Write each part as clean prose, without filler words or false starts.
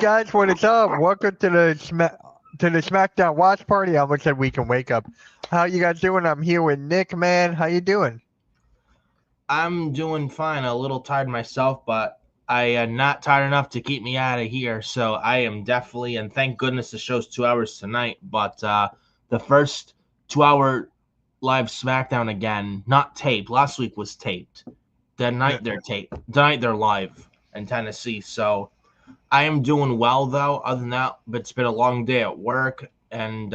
guys, what is up? Welcome to the Smackdown watch party. I almost said we can wake up. How you guys doing? I'm here with Nick, man. How you doing? I'm doing fine. A little tired myself, but I am not tired enough to keep me out of here. So I am definitely, and thank goodness the show's 2 hours tonight. But the first 2 hour live SmackDown again, not taped. Last week was taped. The night they're taped. Tonight they're live in Tennessee. So I am doing well though. Other than that, it's been a long day at work and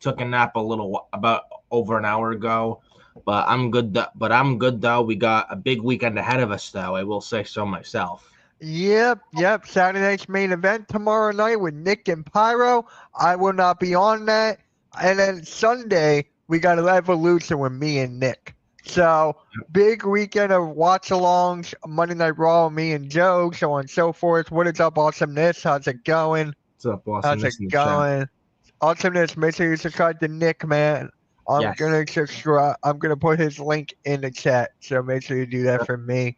took a nap about over an hour ago. But I'm good. But I'm good though. We got a big weekend ahead of us, though. I will say so myself. Yep. Saturday night's main event tomorrow night with Nick and Pyro. I will not be on that. And then Sunday, we got an Evolution with me and Nick. So, big weekend of watch-alongs, Monday Night Raw, me and Joe, so on and so forth. What is up, Awesomeness? How's it going? What's up, How's Awesomeness it in the chat? going? Awesomeness, make sure you subscribe to Nick, man. I'm Yes. gonna subscribe. I'm gonna put his link in the chat, so make sure you do that for me.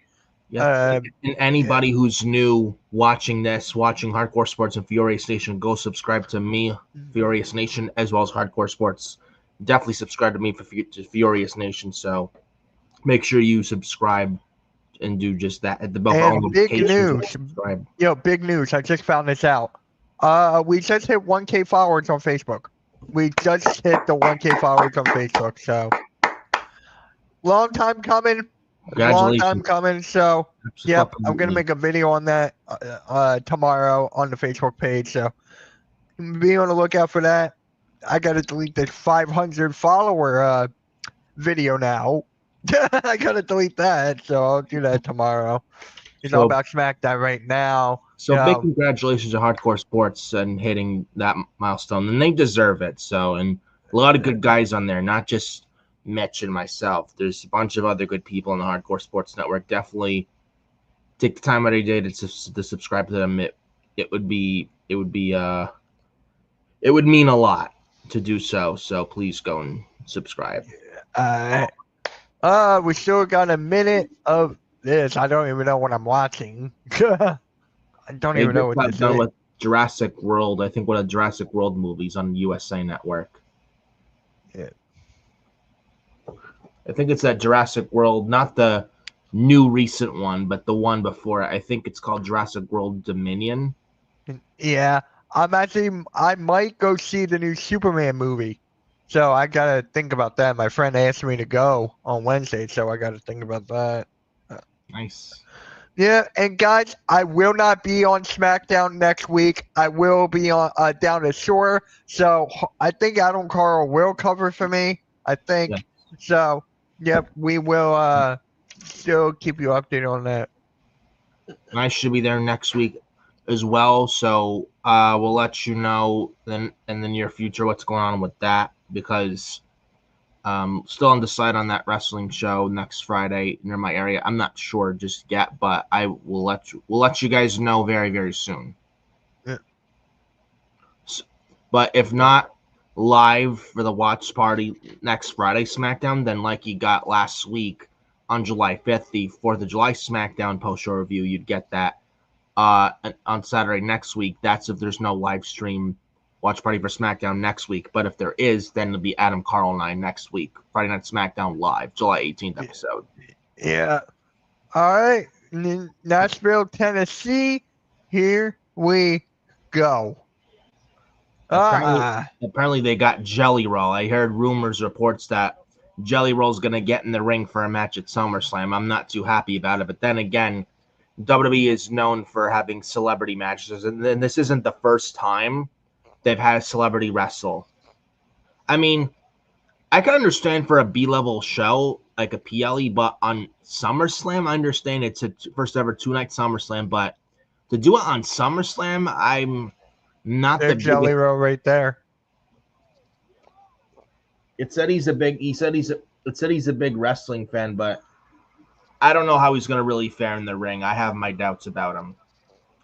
Yep. And anybody who's new watching Hardcore Sports and Furious Nation, go subscribe to me, Furious Nation, as well as Hardcore Sports. Definitely subscribe to me to Furious Nation. So make sure you subscribe and do just that at the bell. And big news, subscribe. big news. I just found this out. We just hit 1K followers on Facebook. We just hit the 1K followers on Facebook. So long time coming. Long time coming. So yep, I'm gonna make a video on that tomorrow on the Facebook page. So be on the lookout for that. I gotta delete this 500 follower video now. I gotta delete that, so I'll do that tomorrow. It's all about SmackDown right now. So big congratulations to Hardcore Sports and hitting that milestone, and they deserve it. So, and a lot of good guys on there, not just Mitch and myself. There's a bunch of other good people on the Hardcore Sports Network. Definitely take the time out of your day to subscribe to them. It would mean a lot to do so. So please go and subscribe. We still got a minute of this. I don't even know what I'm watching. I don't even know what this is. With Jurassic World. I think one of Jurassic World movies on USA Network. Yeah. I think it's that Jurassic World, not the new recent one, but the one before it. I think it's called Jurassic World Dominion. Yeah. I might go see the new Superman movie. So I gotta think about that. My friend asked me to go on Wednesday, so I gotta think about that. Nice. Yeah, and guys, I will not be on SmackDown next week. I will be on down the shore. So I think Adam Carl will cover for me. I think. Yeah. So, yep, we will still keep you updated on that. And I should be there next week as well. So we'll let you know then in the near future what's going on with that, because still undecided on that wrestling show next Friday near my area. I'm not sure just yet, but we'll let you guys know very, very soon. Yeah. So, but if not live for the watch party next Friday SmackDown, then like you got last week on July 5th, the 4th of July SmackDown post-show review, you'd get that on Saturday next week. That's if there's no live stream watch party for SmackDown next week. But if there is, then it'll be Adam Carl and I next week. Friday Night SmackDown live, July 18th episode. Yeah. All right. Nashville, Tennessee. Here we go. Apparently they got Jelly Roll. I heard reports that Jelly Roll's going to get in the ring for a match at SummerSlam. I'm not too happy about it. But then again, WWE is known for having celebrity matches. And then this isn't the first time they've had a celebrity wrestle. I mean, I can understand for a B-level show, like a PLE, but on SummerSlam, I understand it's a first ever 2-night SummerSlam, but to do it on SummerSlam, I'm not the Jelly Roll right there. It said he's a big wrestling fan, but I don't know how he's going to really fare in the ring. I have my doubts about him.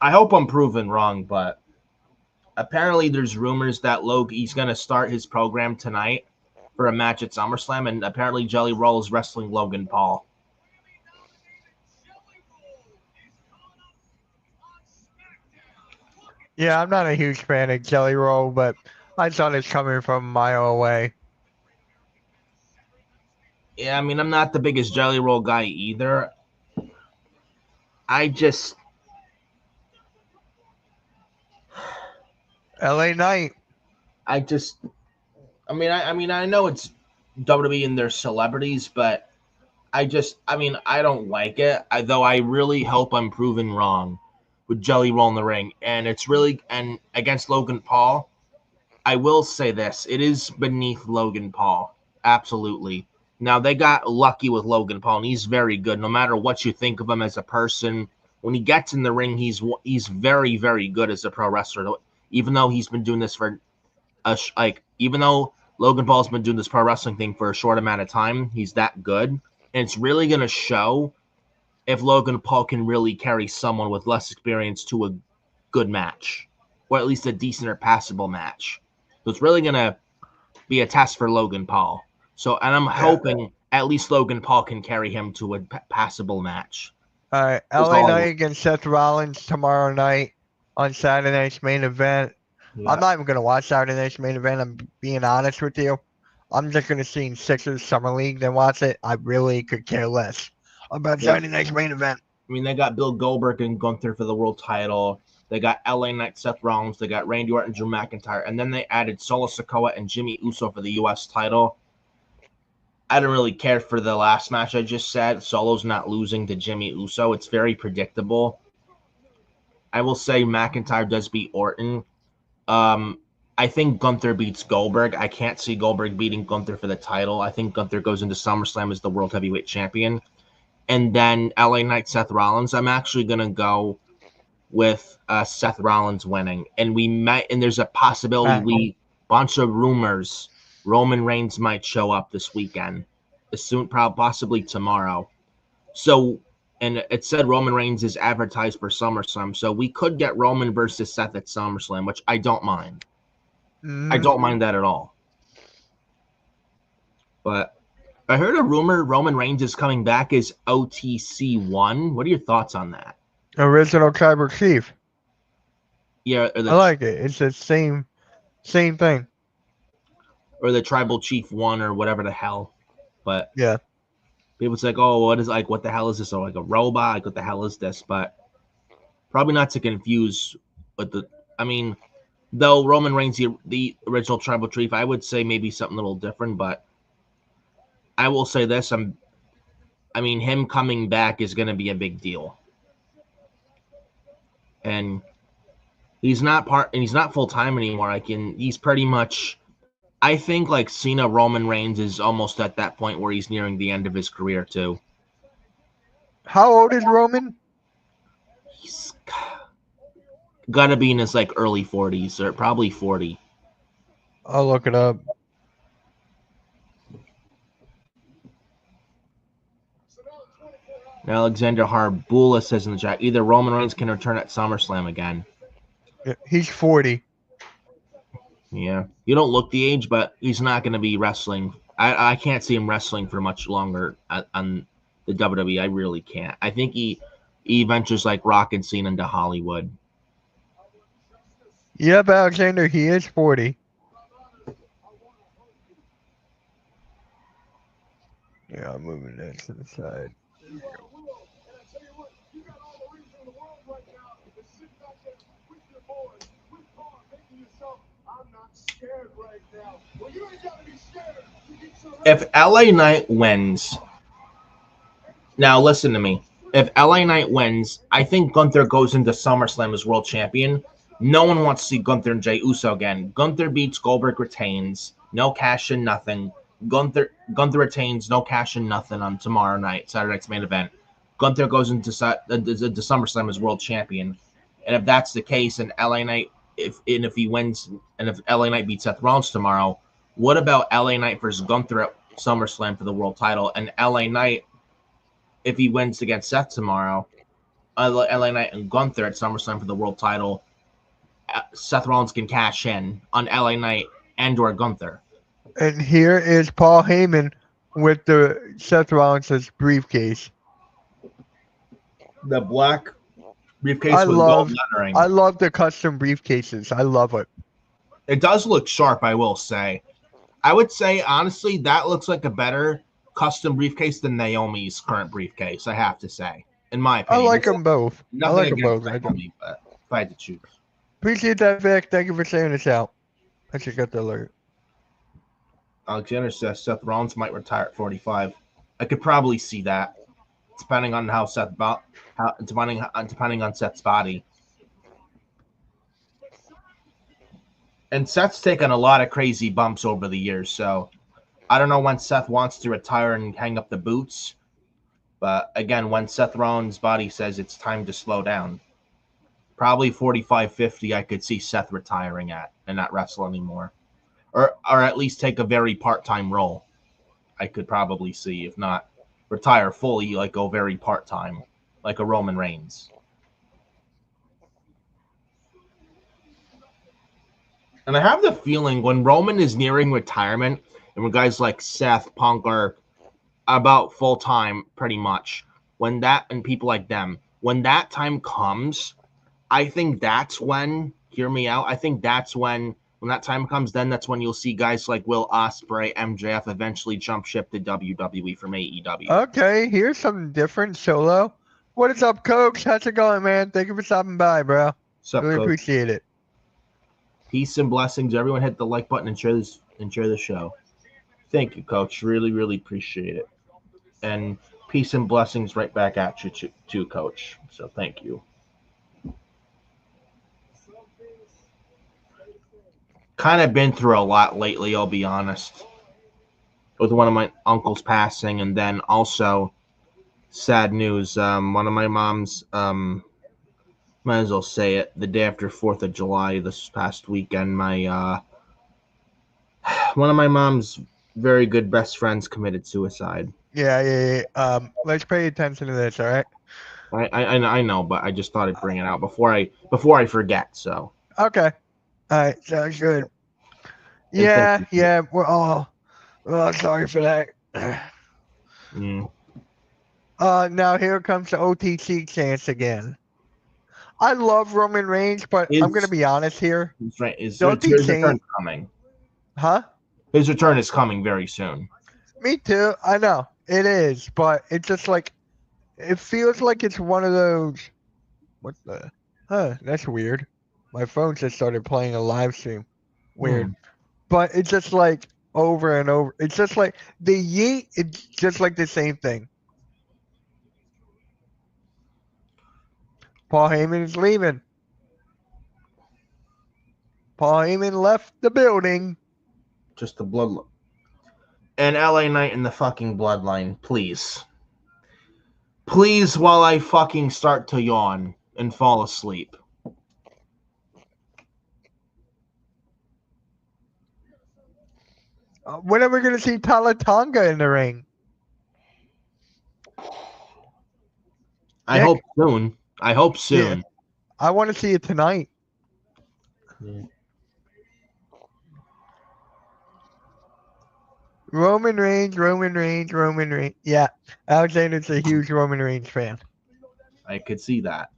I hope I'm proven wrong, but apparently there's rumors that he's going to start his program tonight for a match at SummerSlam, and apparently Jelly Roll is wrestling Logan Paul. Yeah, I'm not a huge fan of Jelly Roll, but I saw this coming from a mile away. Yeah, I mean, I'm not the biggest Jelly Roll guy either. I just, LA Knight. I just, I mean, I know it's WWE and their celebrities, but I don't like it. Though I really hope I'm proven wrong with Jelly Roll in the ring, and it's really and against Logan Paul. I will say this: it is beneath Logan Paul, absolutely. Now they got lucky with Logan Paul, and he's very good. No matter what you think of him as a person, when he gets in the ring, he's very very good as a pro wrestler. Even though he's been doing this for even though Logan Paul's been doing this pro wrestling thing for a short amount of time, he's that good, and it's really gonna show if Logan Paul can really carry someone with less experience to a good match, or at least a decent or passable match. So it's really gonna be a test for Logan Paul. So, and I'm Yeah. hoping at least Logan Paul can carry him to a passable match. All right, That's LA all Knight against Seth Rollins tomorrow night on Saturday night's main event. I'm yeah. not even gonna watch Saturday night's main event. I'm being honest with you. I'm just gonna see Sixers Summer League then watch it. I really could care less about Yeah. Saturday night's main event. I mean, they got Bill Goldberg and Gunther for the world title. They got LA Knight, Seth Rollins. They got Randy Orton, Drew McIntyre, and then they added Solo Sikoa and Jimmy Uso for the U.S. title. I don't really care for the last match I just said. Solo's not losing to Jimmy Uso. It's very predictable. I will say McIntyre does beat Orton. Um, I think Gunther beats Goldberg. I can't see Goldberg beating Gunther for the title. I think Gunther goes into SummerSlam as the World Heavyweight Champion. And then LA Knight, Seth Rollins. I'm actually going to go with Seth Rollins winning. And there's a possibility, bunch of rumors, Roman Reigns might show up this weekend, possibly tomorrow. So, and it said Roman Reigns is advertised for SummerSlam, so we could get Roman versus Seth at SummerSlam, which I don't mind. I don't mind that at all. But I heard a rumor Roman Reigns is coming back as OTC1. What are your thoughts on that? Original Tribal Chief. Yeah, I like it. It's the same thing. Or the Tribal Chief 1 or whatever the hell. But yeah, people's like, oh, what the hell is this? Or like a robot? Like, what the hell is this? But probably not to confuse with though Roman Reigns, the original Tribal Chief, I would say maybe something a little different, but I will say this: him coming back is going to be a big deal, and he's not full time anymore. He's pretty much. I think like Cena, Roman Reigns is almost at that point where he's nearing the end of his career too. How old is Roman? He's got to be in his like early 40s or probably 40. I'll look it up. Alexander Harbula says in the chat, either Roman Reigns can return at SummerSlam again. He's 40. Yeah. You don't look the age, but he's not going to be wrestling. I can't see him wrestling for much longer on the WWE. I really can't. I think he ventures like Rock and Cena into Hollywood. Yep, Alexander, he is 40. Yeah, I'm moving that to the side. If LA Knight wins, now listen to me. If LA Knight wins, I think Gunther goes into SummerSlam as world champion. No one wants to see Gunther and Jey Uso again. Gunther beats Goldberg, retains. No cash in, nothing. Gunther retains, no cash in, nothing on tomorrow night, Saturday night's main event. Gunther goes into SummerSlam as world champion. And if that's the case, and LA Knight, if he wins, and if LA Knight beats Seth Rollins tomorrow, what about LA Knight versus Gunther at SummerSlam for the world title? And LA Knight, if he wins against Seth tomorrow, LA Knight and Gunther at SummerSlam for the world title, Seth Rollins can cash in on LA Knight and or Gunther. And here is Paul Heyman with the Seth Rollins' briefcase. The black Briefcase I with gold love lettering. I love the custom briefcases. I love it. It does look sharp, I will say. I would say, honestly, that looks like a better custom briefcase than Naomi's current briefcase, I have to say, in my I opinion. like them both. I Nothing like them against both. I do. Naomi, but if I had to choose. Appreciate that, Vic. Thank you for saying this out. I should get the alert. Alexander says Seth Rollins might retire at 45. I could probably see that, depending on depending on Seth's body. And Seth's taken a lot of crazy bumps over the years, so I don't know when Seth wants to retire and hang up the boots. But again, when Seth Rollins' body says it's time to slow down, probably 45, 50, I could see Seth retiring at and not wrestle anymore. Or at least take a very part-time role. I could probably see, if not retire fully, like go very part-time, like a Roman Reigns. And I have the feeling when Roman is nearing retirement, and when guys like Seth, Punk are about full-time pretty much, when that, and people like them, when that time comes, I think that's when, hear me out, I think that's when that time comes, then that's when you'll see guys like Will Ospreay, MJF eventually jump ship to WWE from AEW. Okay, here's something different, Solo. What is up, Coach? How's it going, man? Thank you for stopping by, bro. What's up, Really Coach? appreciate it. Peace and blessings. Everyone hit the like button and share the show. Thank you, Coach. Really, really appreciate it. And peace and blessings right back at you too, Coach. So thank you. Kind of been through a lot lately, I'll be honest. With one of my uncles passing, and then also sad news. One of my mom's, might as well say it, the day after 4th of July this past weekend, my one of my mom's very good best friends committed suicide. Yeah. Let's pay attention to this, all right? I know, but I just thought I'd bring it out before I forget. So okay, all right, sounds good. Yeah, we're all sorry for that. Mm. Now here comes the OTC chance again. I love Roman Reigns, but I'm gonna be honest here. His return coming? Huh? His return is coming very soon. Me too. I know it is, but it's just like it feels like it's one of those. What the? That's weird. My phone just started playing a live stream. Weird. But it's just like over and over. It's just like the yeet. It's just like the same thing. Paul Heyman is leaving. Paul Heyman left the building. Just the bloodline. And LA Knight in the fucking bloodline, please. Please, while I fucking start to yawn and fall asleep. When are we going to see Talatonga in the ring? I hope soon. Yeah. I want to see it tonight. Yeah. Roman Reigns. Yeah, Alexander's a huge Roman Reigns fan. I could see that.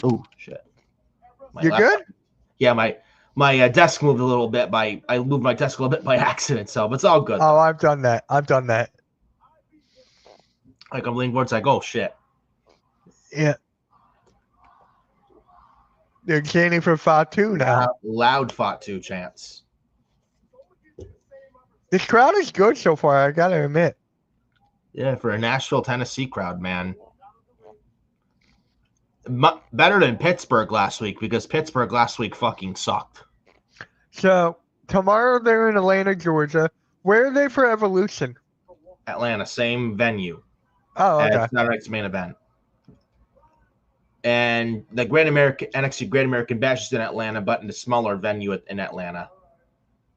Oh, shit. You're good? Yeah, my desk moved a little bit I moved my desk a little bit by accident, so it's all good. Oh, I've done that. Like I'm leaning forward, it's like, oh shit. Yeah. They're chanting for Fatu now. Loud Fatu chants. This crowd is good so far, I gotta admit. Yeah, for a Nashville, Tennessee crowd, man. Better than Pittsburgh last week, because Pittsburgh last week fucking sucked. So, tomorrow they're in Atlanta, Georgia. Where are they for Evolution? Atlanta, same venue. Oh, okay. As Night's main event. And the NXT Great American Bash is in Atlanta, but in a smaller venue in Atlanta.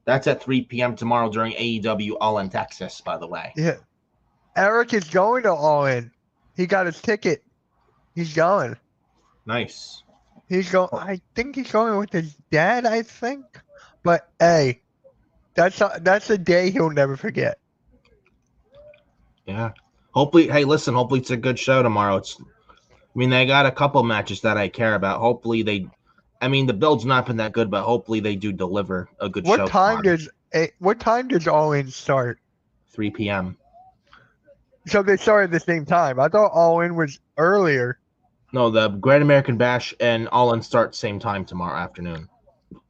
That's at 3 p.m. tomorrow during AEW All In Texas, by the way. Yeah. Eric is going to All In. He got his ticket. He's going. Nice. I think he's going with his dad, I think. But hey, that's a day he'll never forget. Yeah. Hopefully it's a good show tomorrow. I mean, they got a couple matches that I care about. Hopefully they. I mean, the build's not been that good, but hopefully they do deliver a good What show. time does All In start? 3 p.m. So they start at the same time. I thought All In was earlier. No, the Great American Bash and All In start same time tomorrow afternoon.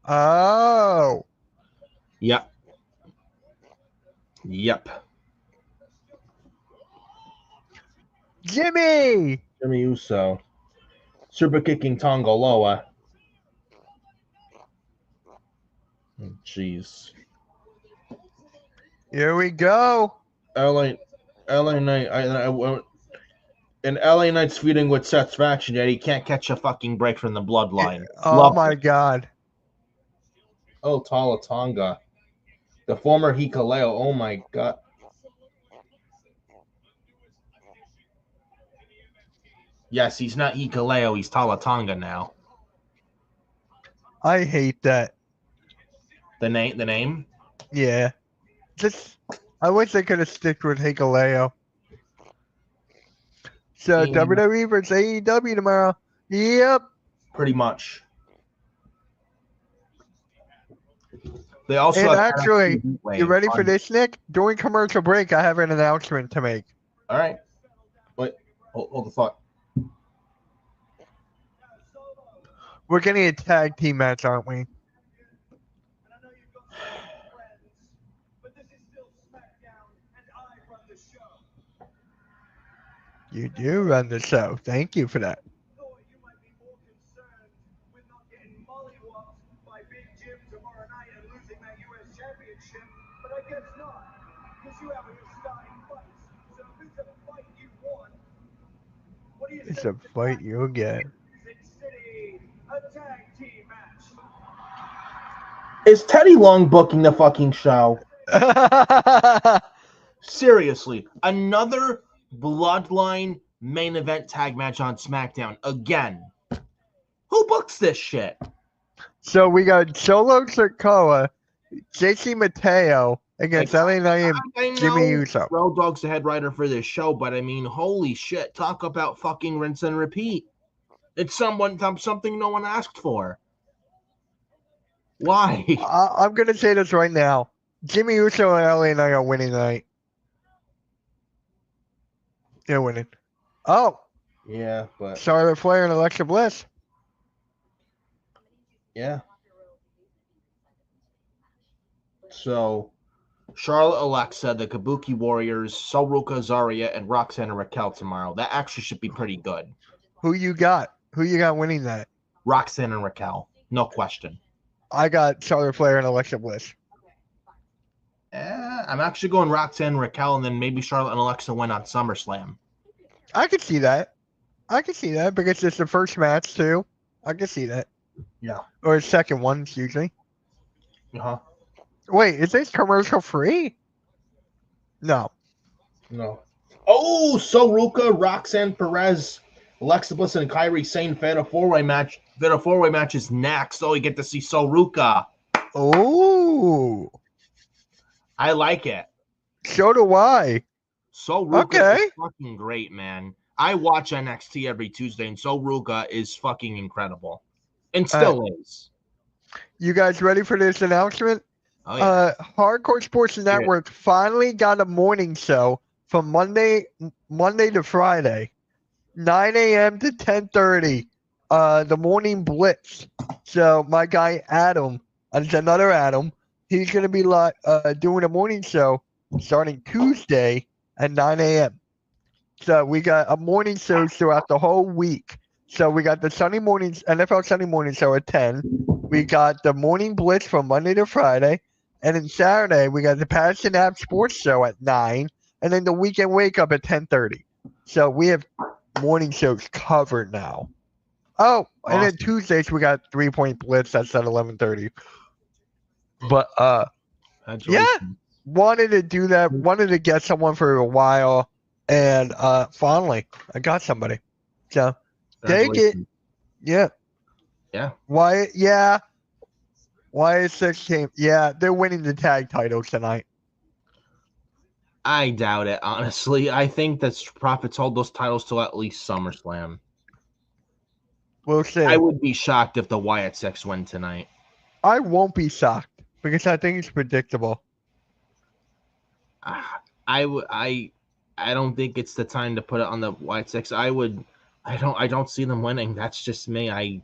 Oh. Yep. Yep. Jimmy Uso. Super kicking Tonga Loa. Jeez. Here we go. LA Knight. And LA Knight's feuding with Satisfaction, yet he can't catch a fucking break from the bloodline. Oh my God. Oh, Tala Tonga. The former Hikaleo. Oh my God. Yes, he's not Hikaleo, he's Tala Tonga now. I hate that. The name? Yeah. I wish they could have stick with Hikaleo. So Yeah. WWE versus AEW tomorrow. Yep. Pretty much. They also And have actually, you ready for this, Nick? During commercial break, I have an announcement to make. All right. Wait. Hold the thought. We're getting a tag team match, aren't we? You do run the show. Thank you for that. It's a fight you'll get. Is Teddy Long booking the fucking show? Seriously, another Bloodline main event tag match on SmackDown again. Who books this shit? So we got Solo Sikoa, JC Mateo against LA Knight and Jimmy Uso. Road Dogg's the head writer for this show, but I mean, holy shit! Talk about fucking rinse and repeat. It's something no one asked for. Why? I'm gonna say this right now. Jimmy Uso and LA Knight are winning tonight. They're winning. Oh. Yeah, but Charlotte Flair and Alexa Bliss. Yeah. So, Charlotte Alexa, the Kabuki Warriors, Soruka Zarya, and Roxanne and Raquel tomorrow. That actually should be pretty good. Who you got? Who you got winning that? Roxanne and Raquel. No question. I got Charlotte Flair and Alexa Bliss. I'm actually going Roxanne and Raquel, and then maybe Charlotte and Alexa win on SummerSlam. I could see that. Because it's the first match, too. I could see that. Yeah. Or the second one, usually. Uh-huh. Wait, is this commercial free? No. Oh, Soruka, Roxanne Perez, Alexa Bliss, and Kairi Sane Fatal 4-Way match. Fatal 4-Way match is next. Oh, you get to see Soruka. Oh. I like it. So do I. Soruka is fucking great, man. I watch NXT every Tuesday, and Soruka is fucking incredible. And still is. You guys ready for this announcement? Oh, yeah. Hardcore Sports Network finally got a morning show from Monday to Friday, 9 a.m. to 10:30. The Morning Blitz. So my guy Adam, it's another Adam. He's gonna be doing a morning show starting Tuesday at 9 a.m. So we got a morning show throughout the whole week. So we got the NFL Sunday morning show at 10. We got the Morning Blitz from Monday to Friday. And then Saturday, we got the Passion App Sports Show at 9. And then the Weekend Wake Up at 10:30. So we have morning shows covered now. Oh, and then Tuesdays, we got 3-Point Blitz. That's at 11:30. But, yeah, wanted to do that. Wanted to get someone for a while. And finally, I got somebody. So, take it. Yeah. Yeah. Wyatt 6 came. Yeah, they're winning the tag titles tonight. I doubt it, honestly. I think that Profits hold those titles till at least SummerSlam. We'll see. I would be shocked if the Wyatt Six win tonight. I won't be shocked because I think it's predictable. I don't think it's the time to put it on the Wyatt Six. I don't see them winning. That's just me. I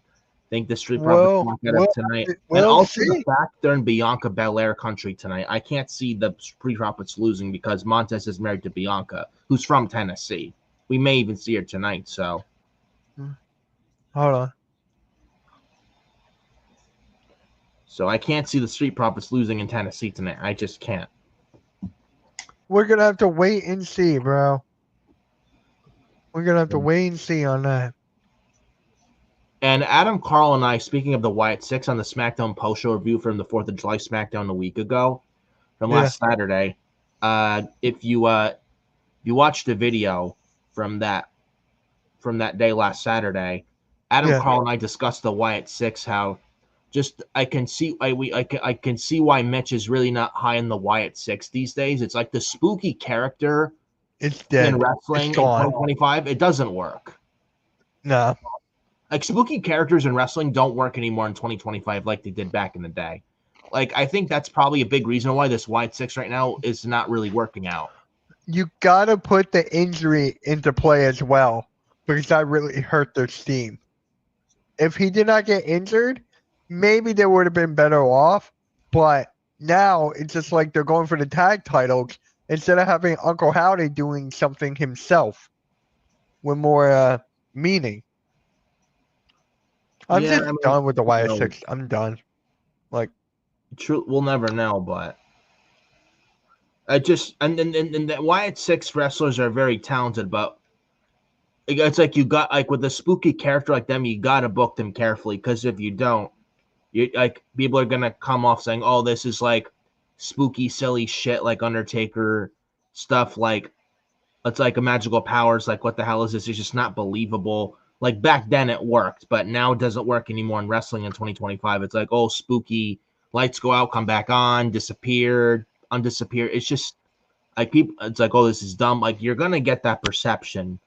think the Street Profits won't get up tonight. And also the fact they're in Bianca Belair country tonight. I can't see the Street Profits losing because Montez is married to Bianca, who's from Tennessee. We may even see her tonight. So hold on. So I can't see the Street Profits losing in Tennessee tonight. I just can't. We're gonna have to wait and see, bro. We're gonna have to wait and see on that. And Adam Carl and I, speaking of the Wyatt Six on the SmackDown post-show review from the 4th of July SmackDown a week ago, from last Saturday, if you watched the video from that day last Saturday, Adam Carl and I discussed the Wyatt Six. How just I can see why Mitch is really not high in the Wyatt Six these days. It's like the spooky character. It's dead. In wrestling in 2025, it doesn't work. No. Like, spooky characters in wrestling don't work anymore in 2025 like they did back in the day. Like, I think that's probably a big reason why this Wyatt Six right now is not really working out. You got to put the injury into play as well because that really hurt their steam. If he did not get injured, maybe they would have been better off. But now it's just like they're going for the tag titles instead of having Uncle Howdy doing something himself with more meaning. I'm done with the Wyatt Six. I'm done. Like, true, we'll never know, but I just and the Wyatt Six wrestlers are very talented, but it's like you got like with a spooky character like them, you got to book them carefully because if you don't, you like people are gonna come off saying, "Oh, this is like spooky, silly shit like Undertaker stuff. Like it's like a magical powers. Like what the hell is this? It's just not believable." Like back then it worked, but now it doesn't work anymore in wrestling in 2025. It's like, oh, spooky, lights go out, come back on, disappeared, undisappeared. It's just like people. It's like, oh, this is dumb. Like you're gonna get that perception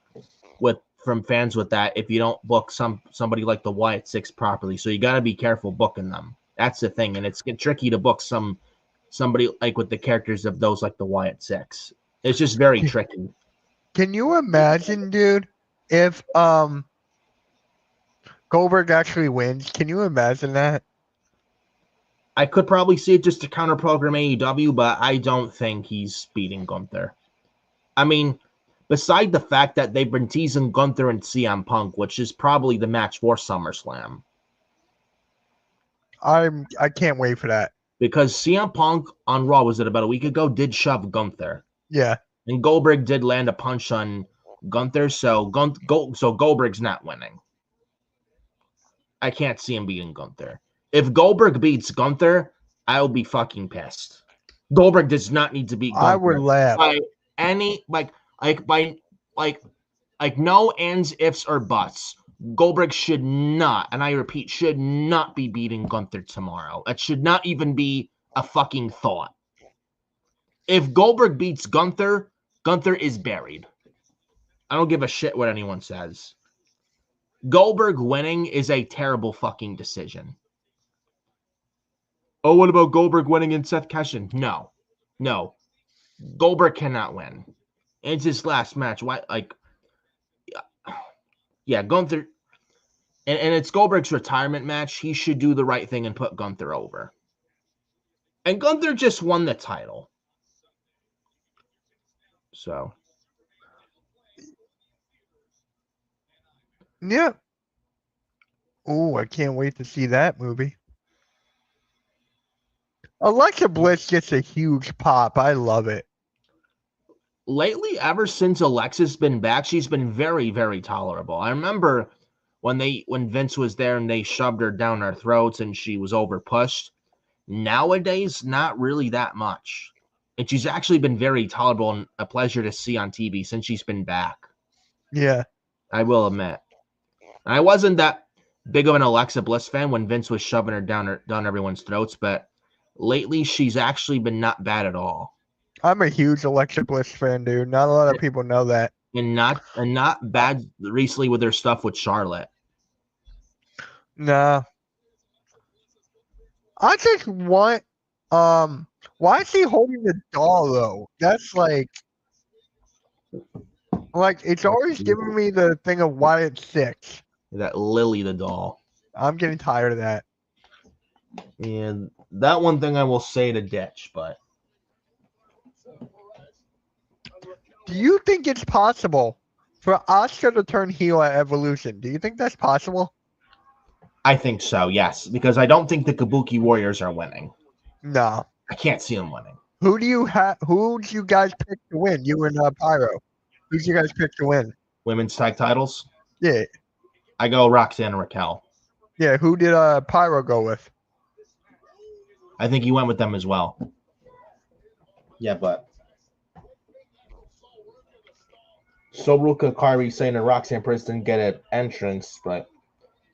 from fans with that if you don't book somebody like the Wyatt Six properly. So you got to be careful booking them. That's the thing, and it's tricky to book somebody like with the characters of those like the Wyatt Six. It's just very tricky. Can you imagine, dude, if Goldberg actually wins? Can you imagine that? I could probably see it just to counter program AEW, but I don't think he's beating Gunther. I mean, beside the fact that they've been teasing Gunther and CM Punk, which is probably the match for SummerSlam. I can't wait for that. Because CM Punk on Raw, was it about a week ago, did shove Gunther. Yeah. And Goldberg did land a punch on Gunther, so Goldberg's not winning. I can't see him beating Gunther. If Goldberg beats Gunther, I'll be fucking pissed. Goldberg does not need to beat Gunther. I would laugh. By any no ands, ifs, or buts. Goldberg should not, and I repeat, should not be beating Gunther tomorrow. That should not even be a fucking thought. If Goldberg beats Gunther, Gunther is buried. I don't give a shit what anyone says. Goldberg winning is a terrible fucking decision. Oh, what about Goldberg winning and Seth Cashin? No. Goldberg cannot win. It's his last match. Why? Like, yeah, Gunther. And it's Goldberg's retirement match. He should do the right thing and put Gunther over. And Gunther just won the title. So. Yeah. Oh, I can't wait to see that movie. Alexa Bliss gets a huge pop. I love it. Lately, ever since Alexa's been back, she's been very, very tolerable. I remember when Vince was there and they shoved her down our throats and she was overpushed. Nowadays, not really that much. And she's actually been very tolerable and a pleasure to see on TV since she's been back. Yeah. I will admit. I wasn't that big of an Alexa Bliss fan when Vince was shoving her down everyone's throats, but lately she's actually been not bad at all. I'm a huge Alexa Bliss fan, dude. Not a lot of people know that. And not bad recently with her stuff with Charlotte. Nah. I just want why is he holding the doll though? That's like it's always giving me the thing of why it's 6. That Lily the doll. I'm getting tired of that. And that one thing I will say to ditch, but Do you think it's possible for Asuka to turn heel at Evolution? Do you think that's possible? I think so, yes, because I don't think the Kabuki Warriors are winning. No. I can't see them winning. Who do you guys pick to win? You and Pyro. Who'd you guys pick to win? Women's tag titles? Yeah. I go Roxanne and Raquel. Yeah, who did Pyro go with? I think he went with them as well. Yeah, but Soruka Kari saying that Roxanne Prince didn't get an entrance, but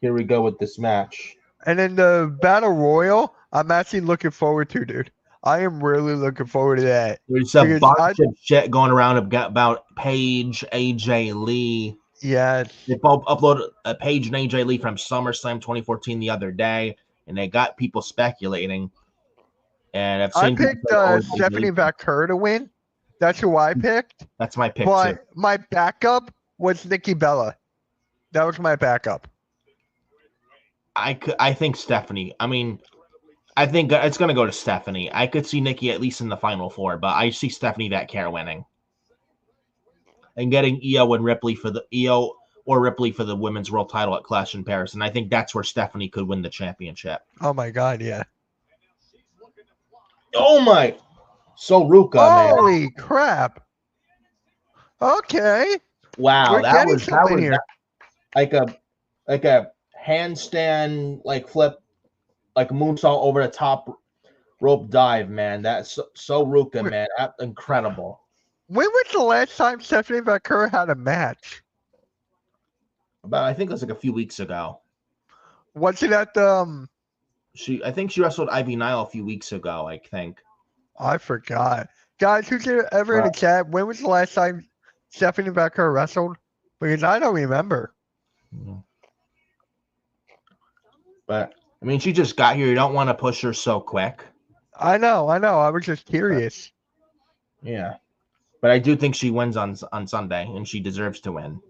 here we go with this match. And then the Battle Royal, I'm actually looking forward to, dude. I am really looking forward to that. There's a bunch of shit going around about Paige, AJ Lee. Yes. They both uploaded a Paige and AJ Lee from SummerSlam 2014 the other day, and they got people speculating. And I've seen I picked Stephanie Vaquer to win. That's who I picked. That's my pick but too. My backup was Nikki Bella. That was my backup. I think Stephanie. I mean, I think it's going to go to Stephanie. I could see Nikki at least in the final 4, but I see Stephanie Vaquer winning and getting Io or Ripley for the women's world title at Clash in Paris. And I think that's where Stephanie could win the championship. Oh my God, yeah. Oh my, Ruka, man. Holy crap. Okay. Wow, that was like a handstand, like flip, like moonsault over the top rope dive, man. That's so Ruka, man. That's incredible. When was the last time Stephanie Vaquer had a match? I think it was like a few weeks ago. Was it at the I think she wrestled Ivy Nile a few weeks ago, I think. I forgot. Guys, who's ever in the chat? When was the last time Stephanie Vaquer wrestled? Because I don't remember. But I mean, she just got here. You don't want to push her so quick. I know. I was just curious. Yeah. But I do think she wins on Sunday, and she deserves to win.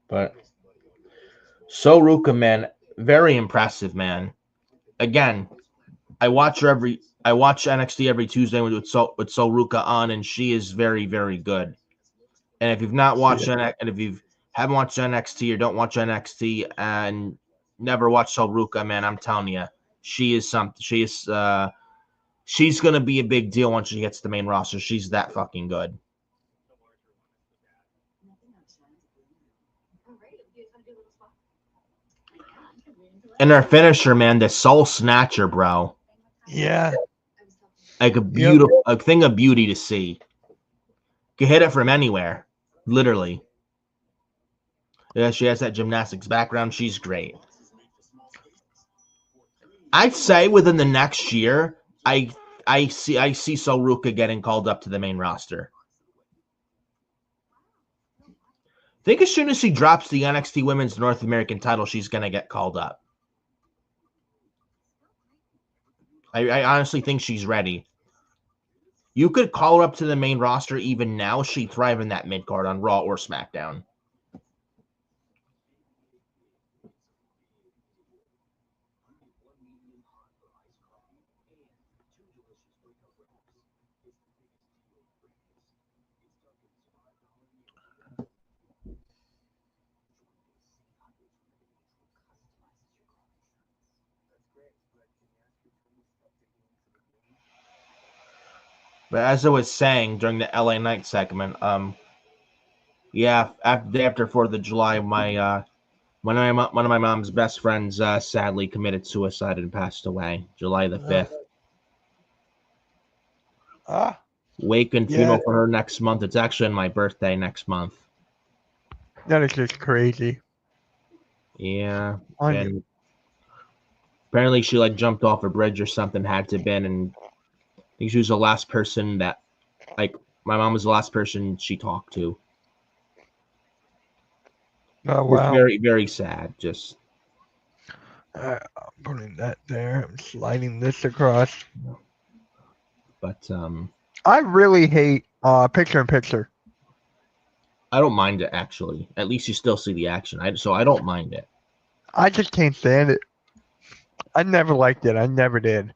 But Ruka, man, very impressive, man. Again, I watch NXT every Tuesday with Ruka on, and she is very, very good. And if you've not watched and if you haven't watched NXT or don't watch NXT and never watched Ruka, man, I'm telling you, she is something. She's gonna be a big deal once she gets to the main roster. She's that fucking good. And her finisher, man, the Soul Snatcher, bro. Yeah. Like a thing of beauty to see. You can hit it from anywhere, literally. Yeah, she has that gymnastics background. She's great. I'd say within the next year, I see Ruka getting called up to the main roster. I think as soon as she drops the NXT Women's North American title, she's gonna get called up. I honestly think she's ready. You could call her up to the main roster even now. She'd thrive in that mid card on Raw or SmackDown. But as I was saying during the LA Knight segment, yeah, after 4th of July, one of my mom's best friends sadly committed suicide and passed away, July the 5th. Wake and funeral for her next month. It's actually on my birthday next month. That is just crazy. Yeah, and apparently she jumped off a bridge or something. Had to have been, and I think she was the last person that, my mom was the last person she talked to. Oh It's wow. very, very sad. Just, I'm putting that there. I'm sliding this across. but I really hate picture in picture. I don't mind it actually. At least you still see the action. So I don't mind it. I just can't stand it. I never liked it. I never did.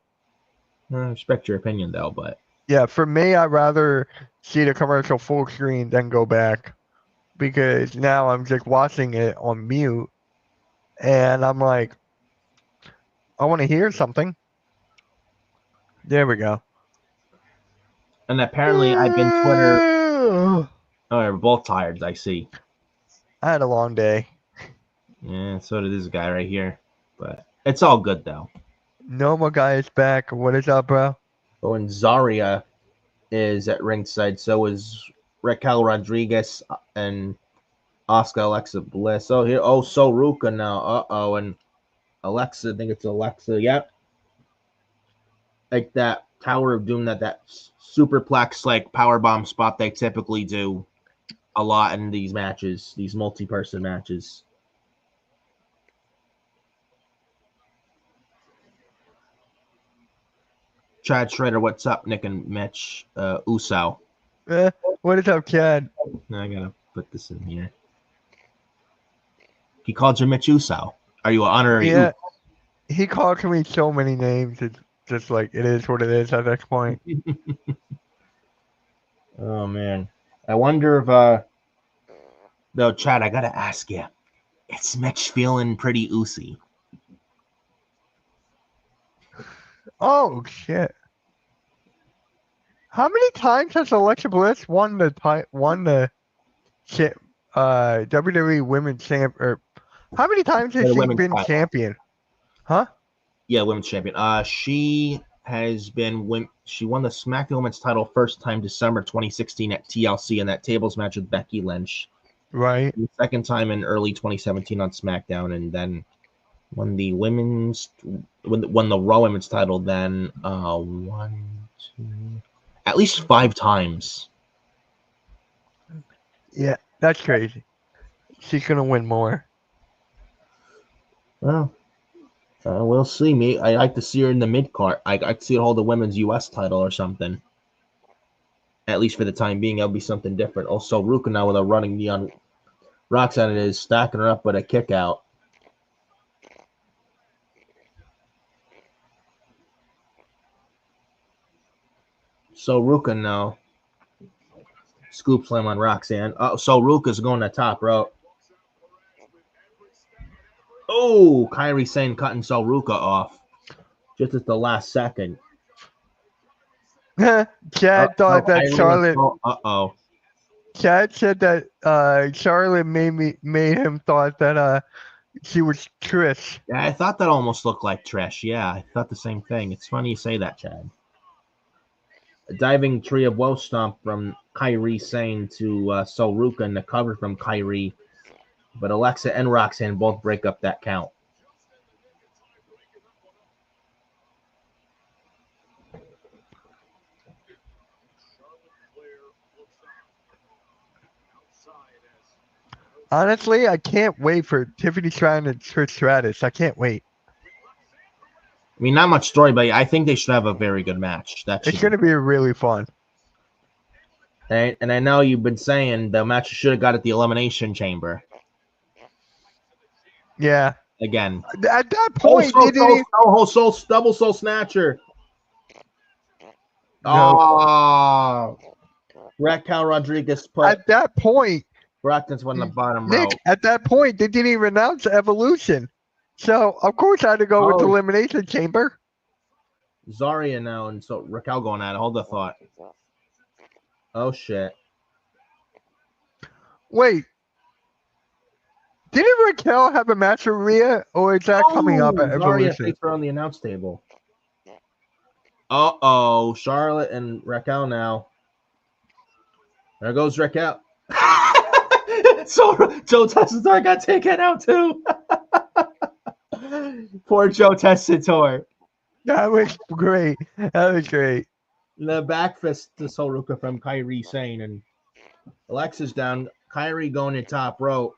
I respect your opinion though, but Yeah, for me, I'd rather see the commercial full screen than go back because now I'm just watching it on mute and I'm like, I want to hear something. There we go. and apparently I've been Twitter. Oh, we're both tired. I see. I had a long day. Yeah, so did this guy right here. But it's all good though. Noma guy is back. What is up, bro? But when Zarya is at ringside, so is Raquel Rodriguez and Oscar Alexa Bliss. So Ruka now. And Alexa, I think it's Alexa. Yep. Like that Tower of Doom, that superplex like power bomb spot they typically do a lot in these matches, these multi-person matches. Chad Schrader, what's up, Nick and Mitch? Uso. What is up, Chad? I gotta put this in here. He called you Mitch Uso. Are you an honorary? Yeah, he called me so many names. It's just like it is what it is at this point. Oh man, I wonder if though, Chad, I gotta ask you, is Mitch feeling pretty oozy? Oh shit! How many times has Alexa Bliss won the WWE Women's Champ? Or how many times has The she women's been title. champion? Huh? Yeah, women's champion. She has been she won the Smackdown Women's title first time December 2016 at TLC in that tables match with Becky Lynch. Right. The second time in early 2017 on SmackDown, and then won the Raw Women's title. Then at least 5 times. Yeah, that's crazy. She's gonna win more. Well, we'll see. Me, I like to see her in the mid card. I like to see her hold the women's U.S. title or something. At least for the time being, it'll be something different. Also, Ruka now with a running knee on Roxanne is stacking her up with a kick out. So Ruka now. Scoop slam on Roxanne. So Ruka's going to top rope. Oh, Kairi Sane cutting So Ruka off. Just at the last second. Chad thought that Charlotte. Uh-oh. Chad said that Charlotte made him thought that she was Trish. Yeah, I thought that almost looked like Trish. Yeah, I thought the same thing. It's funny you say that, Chad. A diving tree of woe stomp from Kairi Sane to So Ruka and the cover from Kairi. But Alexa and Roxanne both break up that count. Honestly, I can't wait for Tiffany Stratton and Trish Stratus. I can't wait. I mean, not much story, but I think they should have a very good match. It's going to be really fun. And I know you've been saying the match should have got at the Elimination Chamber. Yeah. Again. At that point, double soul snatcher. No. Oh, Raquel Rodriguez put. At that point, Brockton's on the bottom Nick, row. at that point, they didn't even announce Evolution. So, of course, I had to go with the Elimination Chamber. Zarya now, and so Raquel going at it. Hold the thought. Oh, shit. Wait. Didn't Raquel have a match with Rhea, or is that coming up at Evolution? Zarya her on the announce table. Uh-oh. Charlotte and Raquel now. There goes Raquel. So Joe Tessitore got taken out too. Poor Joe Tessitore. That was great. That was great. The back fist to So Ruka from Kairi Sane, and Alexa's down. Kairi going to top rope.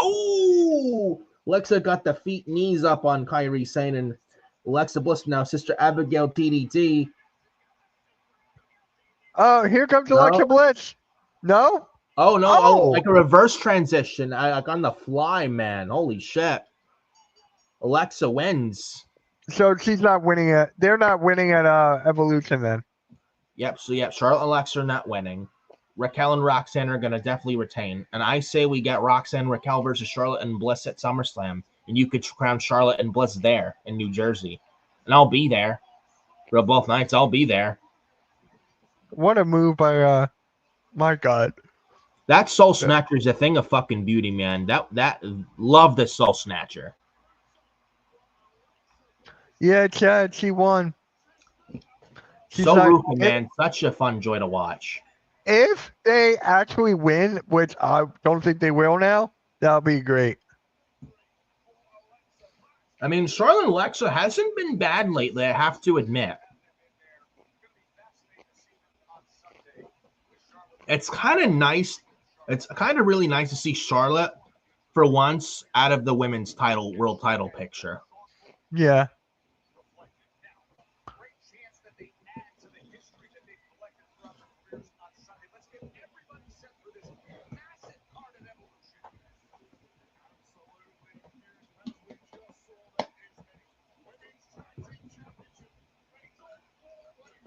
Oh, Alexa got the knees up on Kairi Sane, and Alexa Bliss now Sister Abigail DDT. Oh, here comes Alexa Bliss. No? Oh, no. Oh, like a reverse transition. Like on the fly, man. Holy shit. Alexa wins. So she's not winning it. They're not winning at Evolution then. Yep. So, Charlotte and Alexa are not winning. Raquel and Roxanne are going to definitely retain. And I say we get Roxanne, Raquel versus Charlotte and Bliss at SummerSlam. And you could crown Charlotte and Bliss there in New Jersey. And I'll be there. For both nights, I'll be there. What a move by, my God. That Soul Snatcher is a thing of fucking beauty, man. That love the Soul Snatcher. Yeah, Chad, she won. She's so ruthless, man. Such a fun joy to watch. If they actually win, which I don't think they will now, that'll be great. I mean, Charlotte and Alexa hasn't been bad lately, I have to admit. It's kind of nice. It's kind of really nice to see Charlotte, for once, out of the women's world title picture. Yeah.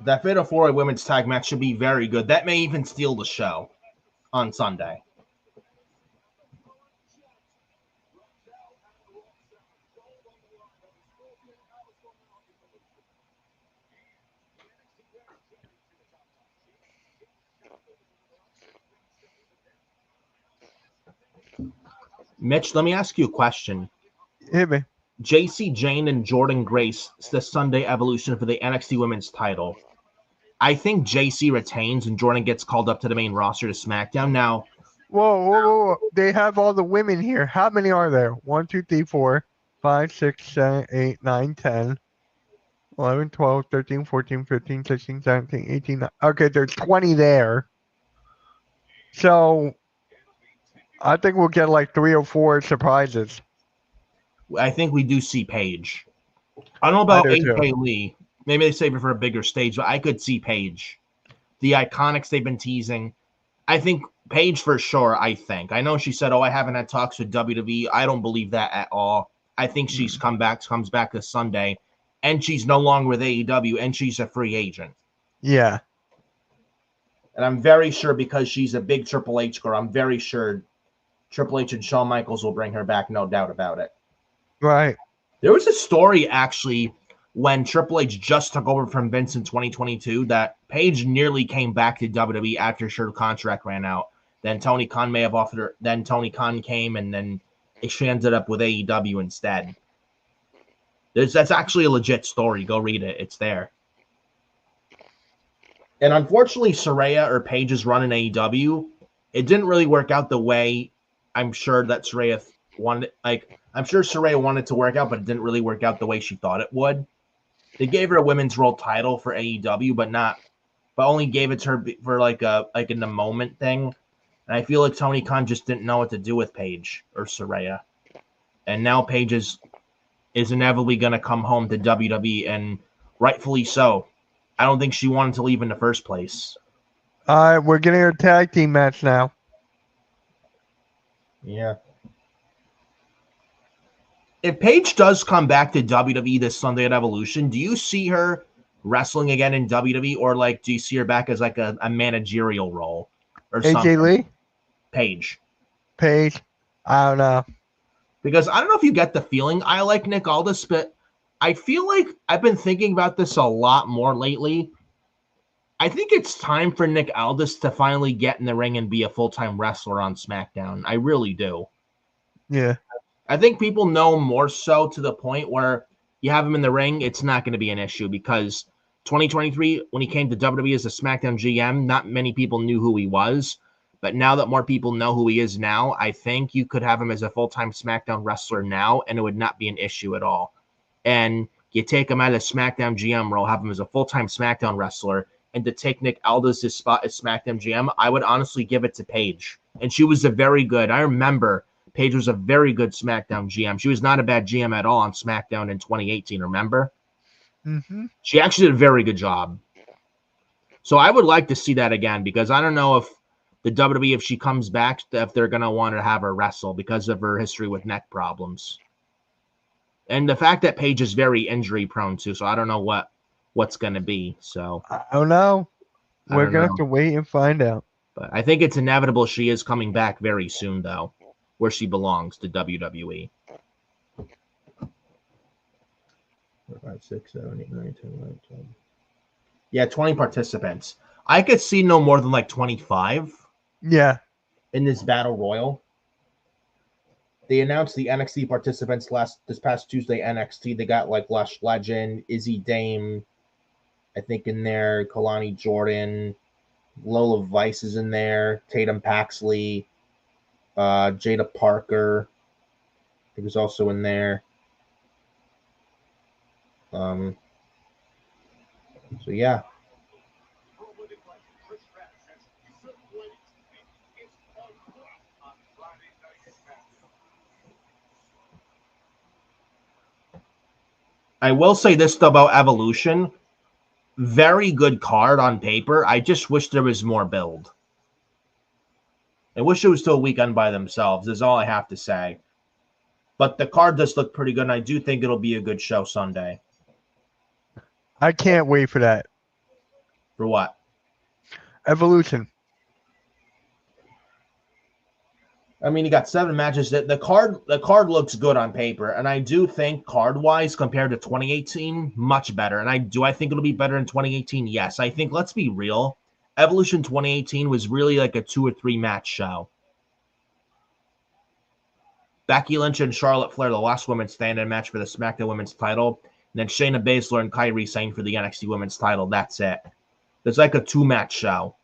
That Fatal 4-Way women's tag match should be very good. That may even steal the show on Sunday. Mitch, let me ask you a question. Hit me. JC Jane and Jordan Grace, the Sunday Evolution for the NXT Women's title. I think JC retains and Jordan gets called up to the main roster to SmackDown. Now, whoa. They have all the women here. How many are there? 1, 2, 3, 4, 5, 6, 7, 8, 9, 10, 11, 12, 13, 14, 15, 16, 17, 18. Okay, there's 20 there. So I think we'll get like 3 or 4 surprises. I think we do see Paige. I don't know about AJ Lee. Maybe they save it for a bigger stage, but I could see Paige. The Iconics they've been teasing. I think Paige for sure, I think. I know she said, I haven't had talks with WWE. I don't believe that at all. I think she's comes back this Sunday, and she's no longer with AEW, and she's a free agent. Yeah. And I'm very sure because she's a big Triple H girl, I'm very sure Triple H and Shawn Michaels will bring her back, no doubt about it. Right. There was a story, actually, when Triple H just took over from Vince in 2022, that Paige nearly came back to WWE after her contract ran out. Then Tony Khan may have offered her. Then Tony Khan came, and then she ended up with AEW instead. That's actually a legit story. Go read it. It's there. And unfortunately, Saraya or Paige's run in AEW, it didn't really work out the way I'm sure that Saraya wanted. I'm sure Saraya wanted to work out, but it didn't really work out the way she thought it would. They gave her a women's world title for AEW, but only gave it to her for like in the moment thing. And I feel like Tony Khan just didn't know what to do with Paige or Saraya. And now Paige is inevitably going to come home to WWE, and rightfully so. I don't think she wanted to leave in the first place. We're getting a tag team match now. Yeah. If Paige does come back to WWE this Sunday at Evolution, do you see her wrestling again in WWE, or do you see her back as like a managerial role or something? AJ Lee? Paige. I don't know. Because I don't know if you get the feeling, I like Nick Aldis, but I feel like I've been thinking about this a lot more lately. I think it's time for Nick Aldis to finally get in the ring and be a full-time wrestler on SmackDown. I really do. Yeah. I think people know more so to the point where you have him in the ring, it's not going to be an issue, because 2023, when he came to WWE as a SmackDown GM, not many people knew who he was. But now that more people know who he is now, I think you could have him as a full-time SmackDown wrestler now, and it would not be an issue at all. And you take him out of SmackDown GM role, have him as a full-time SmackDown wrestler, and to take Nick Aldis' spot as SmackDown GM, I would honestly give it to Paige. And she was a very good. I remember Paige was a very good SmackDown GM. She was not a bad GM at all on SmackDown in 2018, remember? Mm-hmm. She actually did a very good job. So I would like to see that again because I don't know if the WWE, if she comes back, if they're going to want to have her wrestle because of her history with neck problems. And the fact that Paige is very injury prone too, so I don't know what's going to be. So I don't know. I We're don't going to know. have to wait and find out. But I think it's inevitable she is coming back very soon, though, where she belongs, to WWE. 4, 5, 6, 7, 8, 9, 10, 11, 12. Yeah, 20 participants. I could see no more than like 25. Yeah. In this battle royal. They announced the NXT participants this past Tuesday. NXT, they got like Lush Legend, Izzy Dame, I think in there, Kalani Jordan, Lola Vice is in there, Tatum Paxley, Jada Parker, I think is also in there. So yeah. I will say this though about Evolution. Very good card on paper. I just wish there was more build. I wish it was still a weekend by themselves, is all I have to say. But the card does look pretty good, and I do think it'll be a good show Sunday. I can't wait for that. For what? Evolution. I mean, you got 7 matches. The card looks good on paper, and I do think card-wise, compared to 2018, much better. And I think it'll be better in 2018? Yes. I think, let's be real, Evolution 2018 was really like a 2 or 3 match show. Becky Lynch and Charlotte Flair, the last women's stand-in match for the SmackDown Women's title. And then Shayna Baszler and Kairi Sane for the NXT Women's title. That's it. It's like a 2-match show.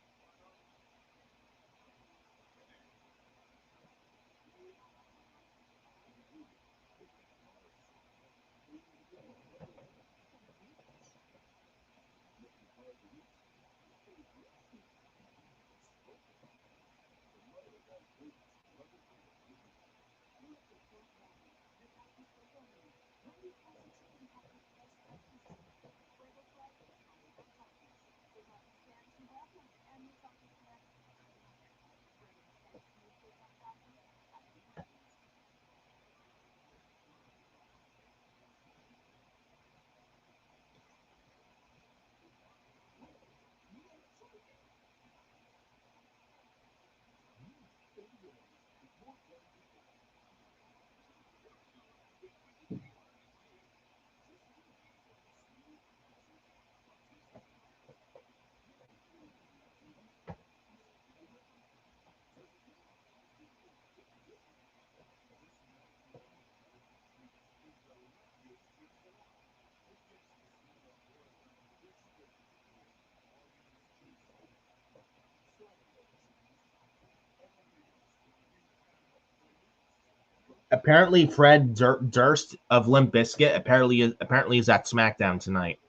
Apparently, Fred Durst of Limp Bizkit apparently is at SmackDown tonight.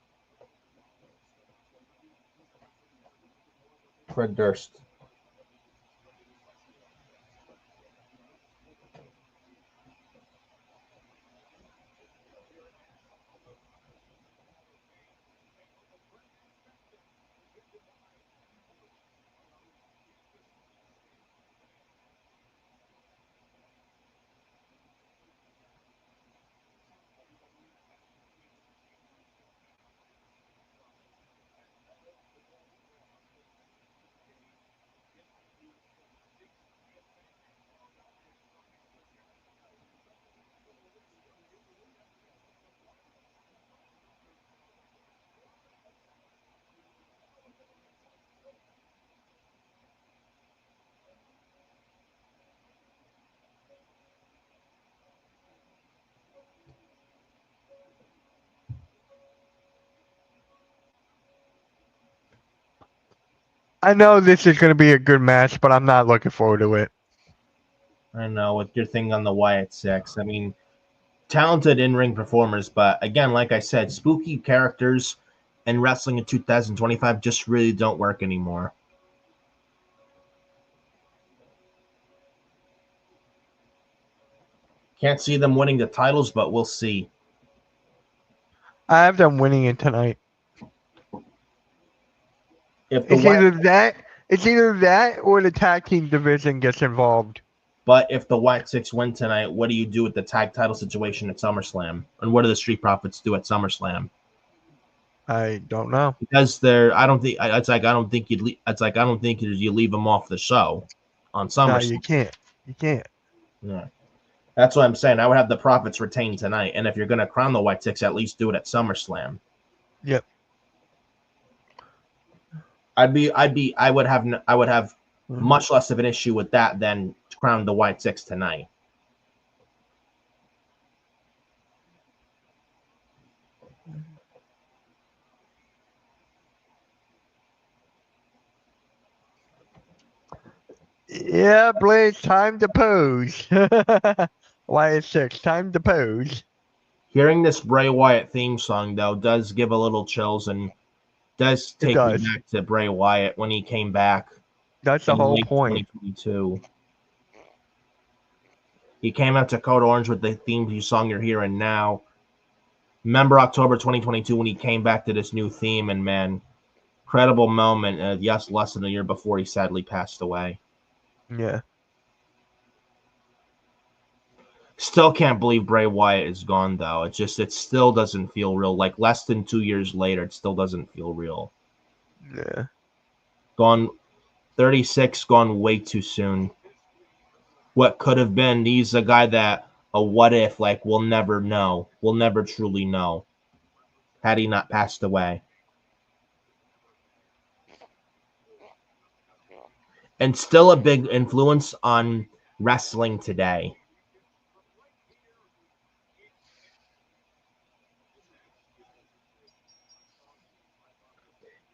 Fred Durst. I know this is going to be a good match, but I'm not looking forward to it. I know, with your thing on the Wyatt Six. I mean, talented in-ring performers, but again, like I said, spooky characters and wrestling in 2025 just really don't work anymore. Can't see them winning the titles, but we'll see. I have them winning it tonight. If the It's either that or the tag team division gets involved. But if the White Six win tonight, what do you do with the tag title situation at SummerSlam? And what do the Street Profits do at SummerSlam? I don't know. Because I don't think you leave them off the show on SummerSlam. No, you can't. You can't. Yeah. That's what I'm saying. I would have the Profits retain tonight. And if you're going to crown the White Six, at least do it at SummerSlam. Yep. I would have much less of an issue with that than crown the White Six tonight. Yeah, Blaze, time to pose. Wyatt 6, time to pose. Hearing this Bray Wyatt theme song, though, does give a little chills and does take me back to Bray Wyatt when he came back. That's the whole point. 2022. He came out to Code Orange with the theme song you're hearing now. Remember October 2022 when he came back to this new theme, and man, incredible moment. Yes, less than a year before he sadly passed away. Yeah. Still can't believe Bray Wyatt is gone, though. It still doesn't feel real. Like less than 2 years later, it still doesn't feel real. Yeah. Gone 36, gone way too soon. What could have been? He's a guy that a what if, like, we'll never know. We'll never truly know had he not passed away. And still a big influence on wrestling today.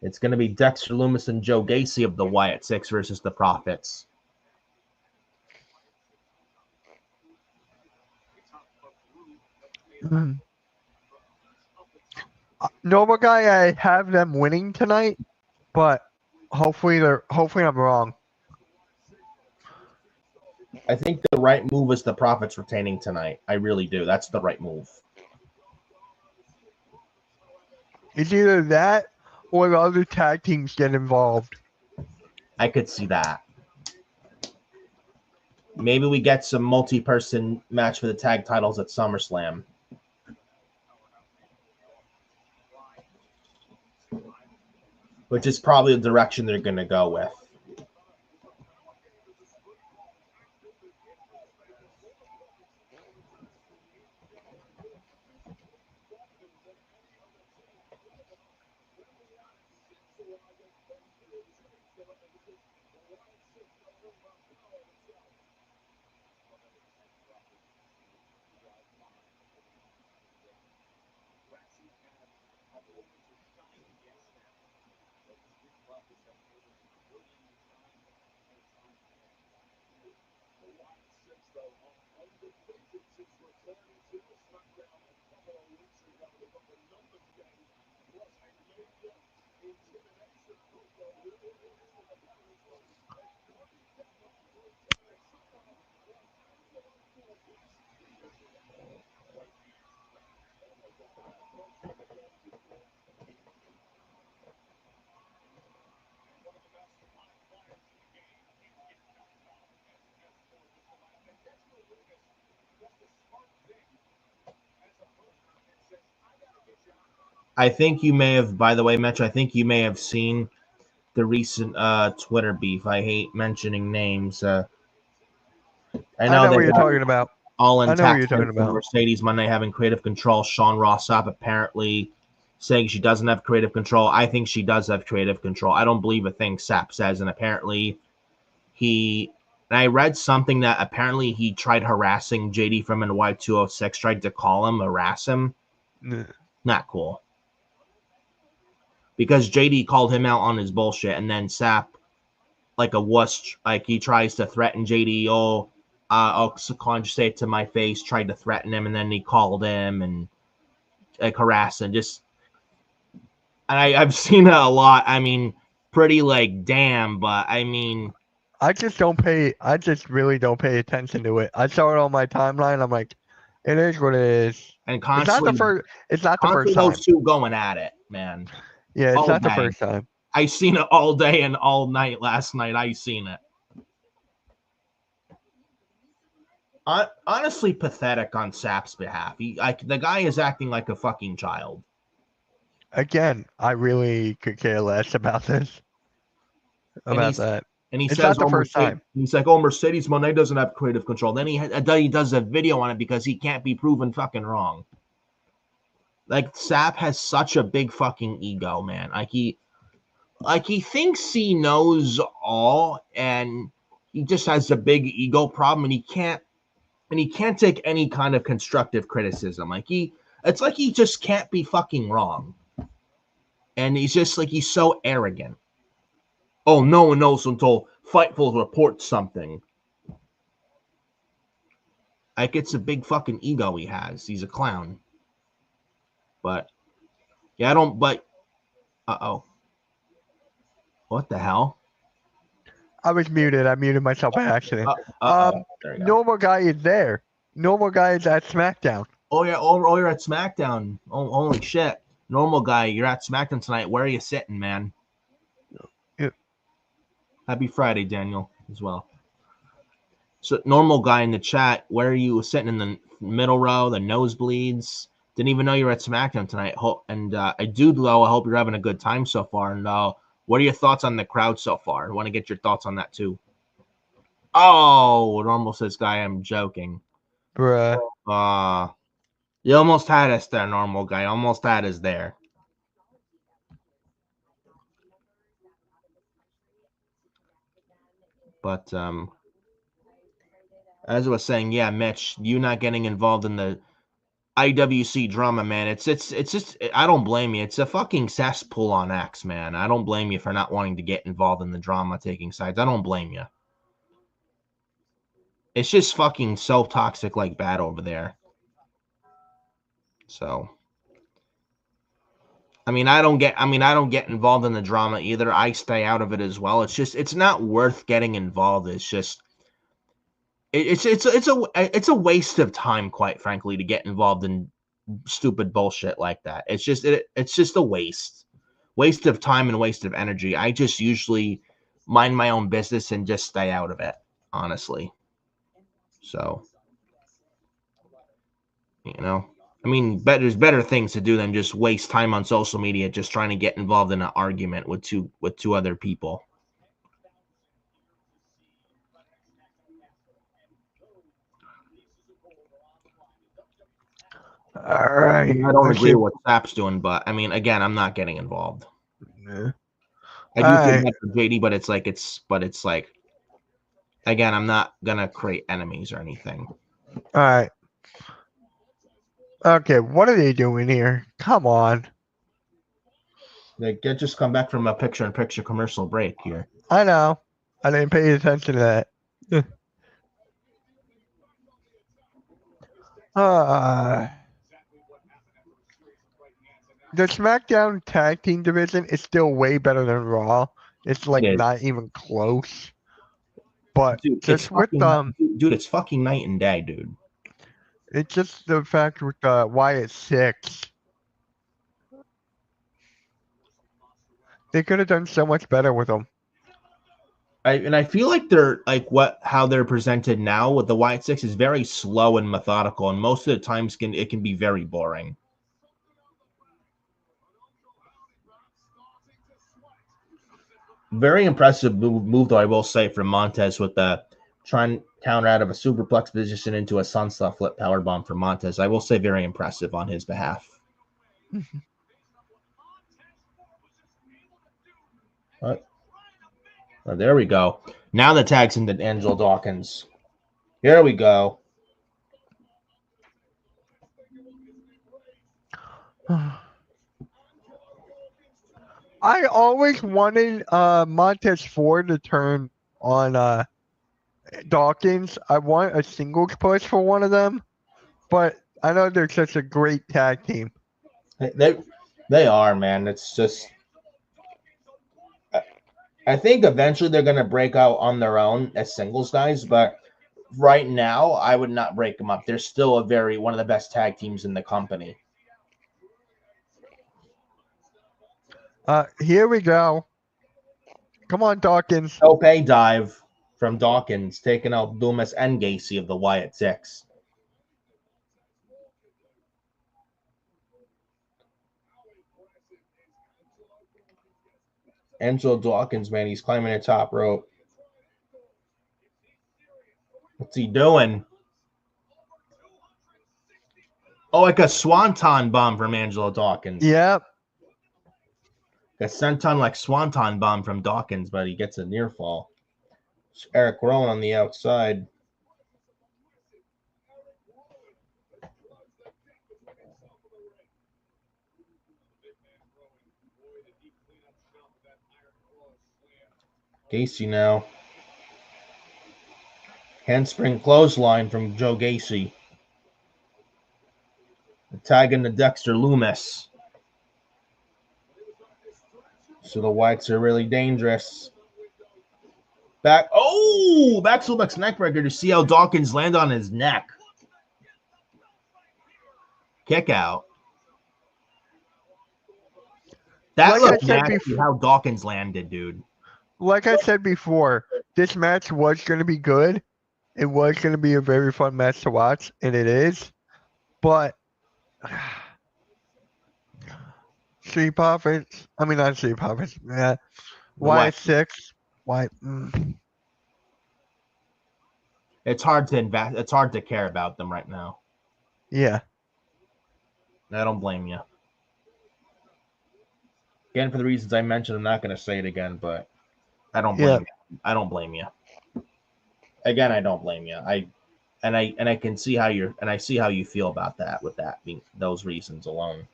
It's going to be Dexter Lumis and Joe Gacy of the Wyatt Six versus the Profits. Normal guy, I have them winning tonight, but hopefully I'm wrong. I think the right move is the Profits retaining tonight. I really do. That's the right move. It's either that or the other tag teams get involved. I could see that. Maybe we get some multi-person match for the tag titles at SummerSlam. Which is probably the direction they're going to go with. I think you may have, by the way, Metro, I think you may have seen the recent Twitter beef. I hate mentioning names. I know what you're talking about. All intact. Mercedes Monday having creative control. Sean Ross Sapp apparently saying she doesn't have creative control. I think she does have creative control. I don't believe a thing Sapp says, and apparently I read something that apparently he tried harassing JD from NY206, tried to call him, harass him. Not cool. Because JD called him out on his bullshit, and then Sapp, like a wuss, like he tries to threaten JD. I'll say it to my face, tried to threaten him, and then he called him and like harassed him. I've seen it a lot. I mean, pretty like damn, but I mean, I just really don't pay attention to it. I saw it on my timeline. I'm like, It is what it is. And It's not the constantly, first. It's not the constantly first time. those two going at it, man. Yeah, it's All not the day. first time. I seen it all day and all night last night. I seen it. Honestly, pathetic on Sap's behalf. The guy is acting like a fucking child. Again, I really could care less about this. About that. And he It's says, not the first time. He's like, "Oh, Mercedes Moné doesn't have creative control." Then he does a video on it because he can't be proven fucking wrong. Like Sap has such a big fucking ego, man. Like he thinks he knows all, and he just has a big ego problem, and he can't take any kind of constructive criticism. It's like he just can't be fucking wrong, and he's just like he's so arrogant. Oh, no one knows until Fightful reports something. Like it's a big fucking ego he has. He's a clown. But yeah, I don't. But what the hell? I was muted. I muted myself by accident. There you go. Normal guy is there. Normal guy is at Smackdown. Oh yeah. Oh, you're at Smackdown. Oh, holy shit. Normal guy, you're at Smackdown tonight. Where are you sitting, man? Yeah. Happy Friday, Daniel, as well. So, normal guy in the chat, where are you sitting in the middle row, the nosebleeds? Didn't even know you were at Smackdown tonight. And I do, though. I hope you're having a good time so far. And what are your thoughts on the crowd so far? I want to get your thoughts on that, too. Oh, normal says, guy, I'm joking. Bruh. You almost had us there, normal guy. Almost had us there. But as I was saying, yeah, Mitch, you not getting involved in the IWC drama, man. It's just I don't blame you. It's a fucking cesspool on X, man. I don't blame you for not wanting to get involved in the drama, taking sides. I don't blame you. It's just fucking so toxic like bad over there. So I don't get involved in the drama either. I stay out of it as well. It's not worth getting involved. It's just it's a waste of time, quite frankly, to get involved in stupid bullshit like that. It's just a waste of time and waste of energy. I just usually mind my own business and just stay out of it, honestly. So, there's better things to do than just waste time on social media just trying to get involved in an argument with two other people. All right. I don't agree with what Sap's doing, but again, I'm not getting involved. Yeah. I do think that for JD, but it's like, again, I'm not gonna create enemies or anything. All right. Okay, what are they doing here? Come on. They just come back from a picture-in-picture commercial break here. I know. I didn't pay attention to that. The SmackDown tag team division is still way better than Raw. It's like not even close. But dude, just with dude, it's fucking night and day, dude. It's just the fact with why it's 6. They could have done so much better with them. I feel like they're how they're presented now with the Wyatt 6 is very slow and methodical, and most of the times it can be very boring. Very impressive move, though, I will say, from Montez with the trying counter out of a superplex position into a sunset flip powerbomb from Montez. I will say very impressive on his behalf. What? Oh, there we go. Now the tag's into Angelo Dawkins. Here we go. I always wanted Montez Ford to turn on Dawkins. I want a singles push for one of them, but I know they're such a great tag team. They are, man. It's just I think eventually they're going to break out on their own as singles guys, but right now, I would not break them up. They're still one of the best tag teams in the company. Here we go. Come on, Dawkins. Tope dive from Dawkins, taking out Loomis and Gacy of the Wyatt Six. Angelo Dawkins, man, he's climbing the top rope. What's he doing? Oh, like a swanton bomb from Angelo Dawkins. Yep. A senton like swanton bomb from Dawkins, but he gets a near fall. It's Eric Rowan on the outside. Gacy now. Handspring clothesline from Joe Gacy. Tagging to Dexter Loomis. So the Whites are really dangerous. Back suplex neckbreaker to see how Dawkins land on his neck. Kick out. That looked nasty how Dawkins landed, dude. Like I said before, this match was going to be good. It was going to be a very fun match to watch, and it is. But Street Profits, I mean, not Street Profits, yeah. Wyatt Six, Wyatt. It's hard to invest. It's hard to care about them right now. Yeah. I don't blame you. Again, for the reasons I mentioned, I'm not going to say it again, but I don't blame you. I don't blame you. Again, I don't blame you. I can see how you feel about that with that being those reasons alone.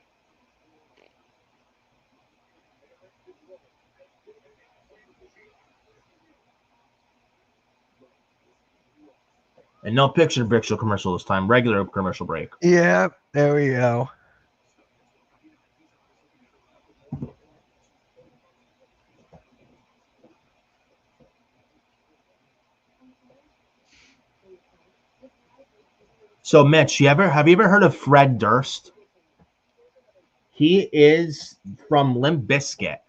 And no picture-in-picture commercial this time. Regular commercial break. Yeah, there we go. So, Mitch, have you ever heard of Fred Durst? He is from Limp Bizkit.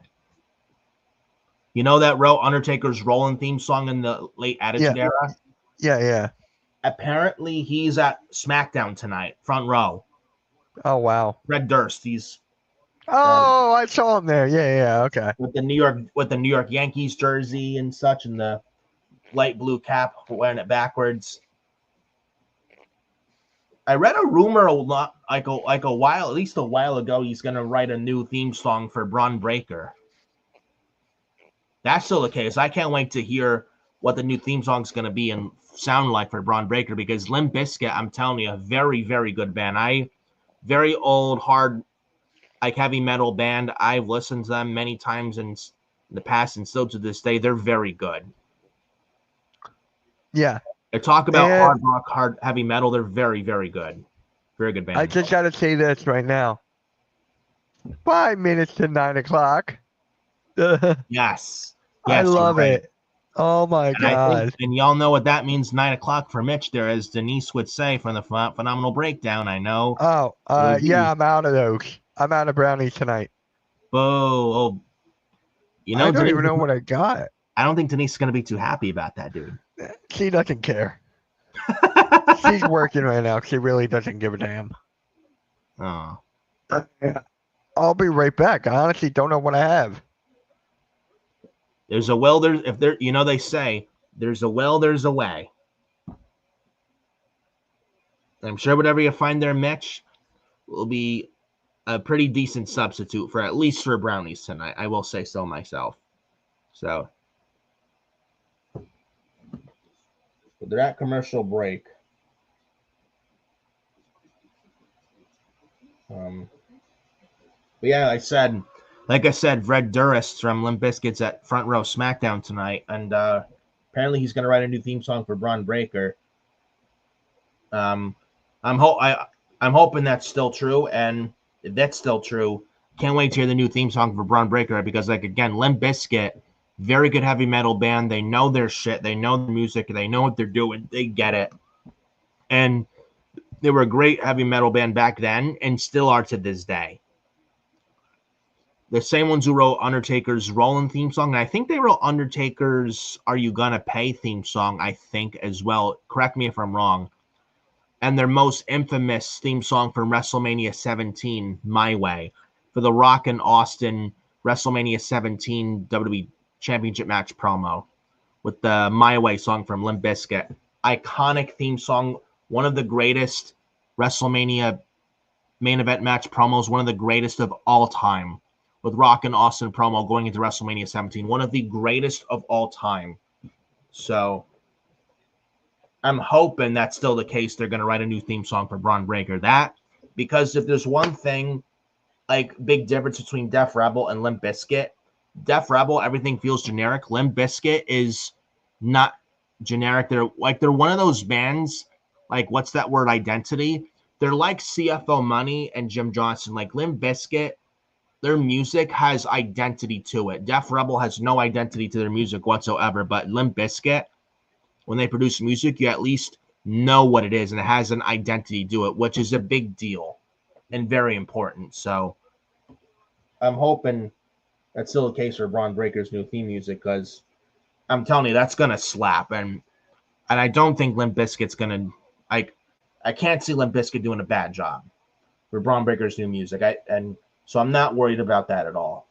You know that wrote Undertaker's Rollin' theme song in the late Attitude Era? Yeah. Apparently, he's at Smackdown tonight, front row. Oh, wow. Fred Durst. He's I saw him there. Yeah, okay. With the New York Yankees jersey and such, and the light blue cap, wearing it backwards. I read a rumor at least a while ago, he's gonna write a new theme song for Braun Breaker. That's still the case. I can't wait to hear what the new theme song is gonna be and sound like for Braun Breaker, because Limp Bizkit, I'm telling you, a very, very good band. Very old, hard, like heavy metal band. I've listened to them many times in the past, and still to this day, they're very good. Yeah. They talk about hard rock, hard heavy metal. They're very, very good. Very good band. I just got to say this right now. 5 minutes to 9 o'clock. Yes. I love it. Oh, my God. And y'all know what that means, 9 o'clock for Mitch there, as Denise would say from the Phenomenal Breakdown. I know. Yeah, I'm out of those. I'm out of brownies tonight. Oh, I don't even know what I got. I don't think Denise is going to be too happy about that, dude. She doesn't care. She's working right now. She really doesn't give a damn. Oh. I'll be right back. I honestly don't know what I have. There's a will, they say there's a will, there's a way. I'm sure whatever you find there, Mitch, will be a pretty decent substitute for at least for brownies tonight. I will say so myself. So they're at commercial break. But yeah, like I said, Fred Durst from Limp Bizkit's at front row Smackdown tonight, and apparently he's going to write a new theme song for Braun Breaker. I'm hoping that's still true, and if that's still true, can't wait to hear the new theme song for Braun Breaker, because, like, again, Limp Bizkit Very good heavy metal band. They know their shit. They know the music. They know what they're doing. They get it. And they were a great heavy metal band back then and still are to this day. The same ones who wrote Undertaker's Rollin' theme song. And I think they wrote Undertaker's Are You Gonna Pay theme song, I think, as well. Correct me if I'm wrong. And their most infamous theme song from WrestleMania 17, My Way, for the Rock and Austin WrestleMania 17 WWE Championship match promo with the My Way song from Limp Bizkit. Iconic theme song, one of the greatest WrestleMania main event match promos, one of the greatest of all time, with Rock and Austin promo going into WrestleMania 17, one of the greatest of all time. So I'm hoping that's still the case. They're going to write a new theme song for Braun Breaker. Because if there's one thing, like, big difference between Def Rebel and Limp Bizkit, Def Rebel, everything feels generic. Limp Bizkit is not generic. They're one of those bands, like, what's that word, identity? They're like CFO Money and Jim Johnson. Like, Limp Bizkit, their music has identity to it. Def Rebel has no identity to their music whatsoever, but Limp Bizkit, when they produce music, you at least know what it is, and it has an identity to it, which is a big deal and very important. So I'm hoping that's still the case for Braun Breaker's new theme music, because I'm telling you, that's gonna slap. And I don't think Limp Bizkit's gonna, like, I can't see Limp Bizkit doing a bad job for Braun Breaker's new music. So I'm not worried about that at all.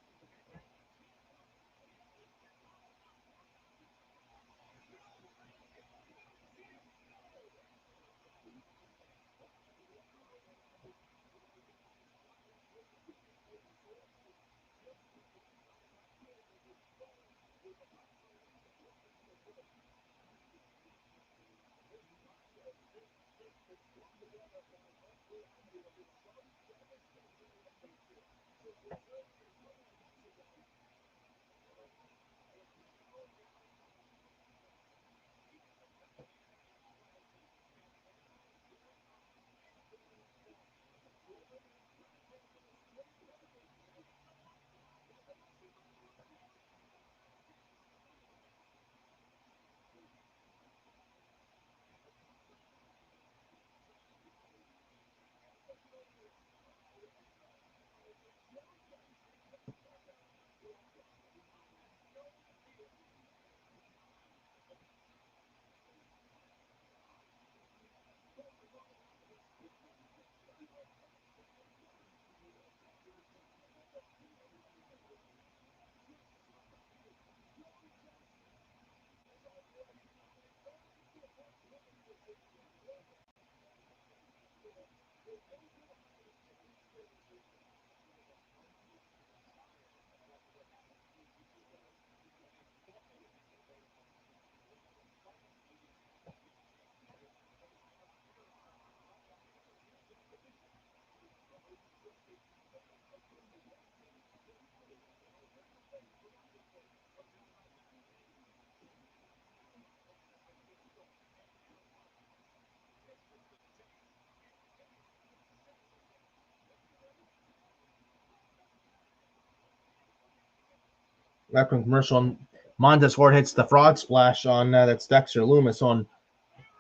Back from commercial, Montez Ford hits the frog splash on that's Dexter Loomis on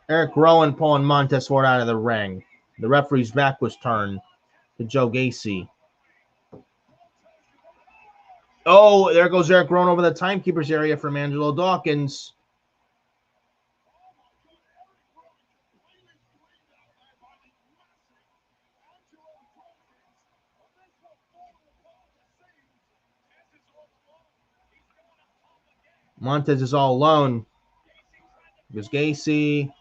Eric Rowan, pulling Montez Ford out of the ring. The referee's back was turned to Joe Gacy. Oh, there goes Eric Rowan over the timekeeper's area from Angelo Dawkins. Montez is all alone. There's Gacy.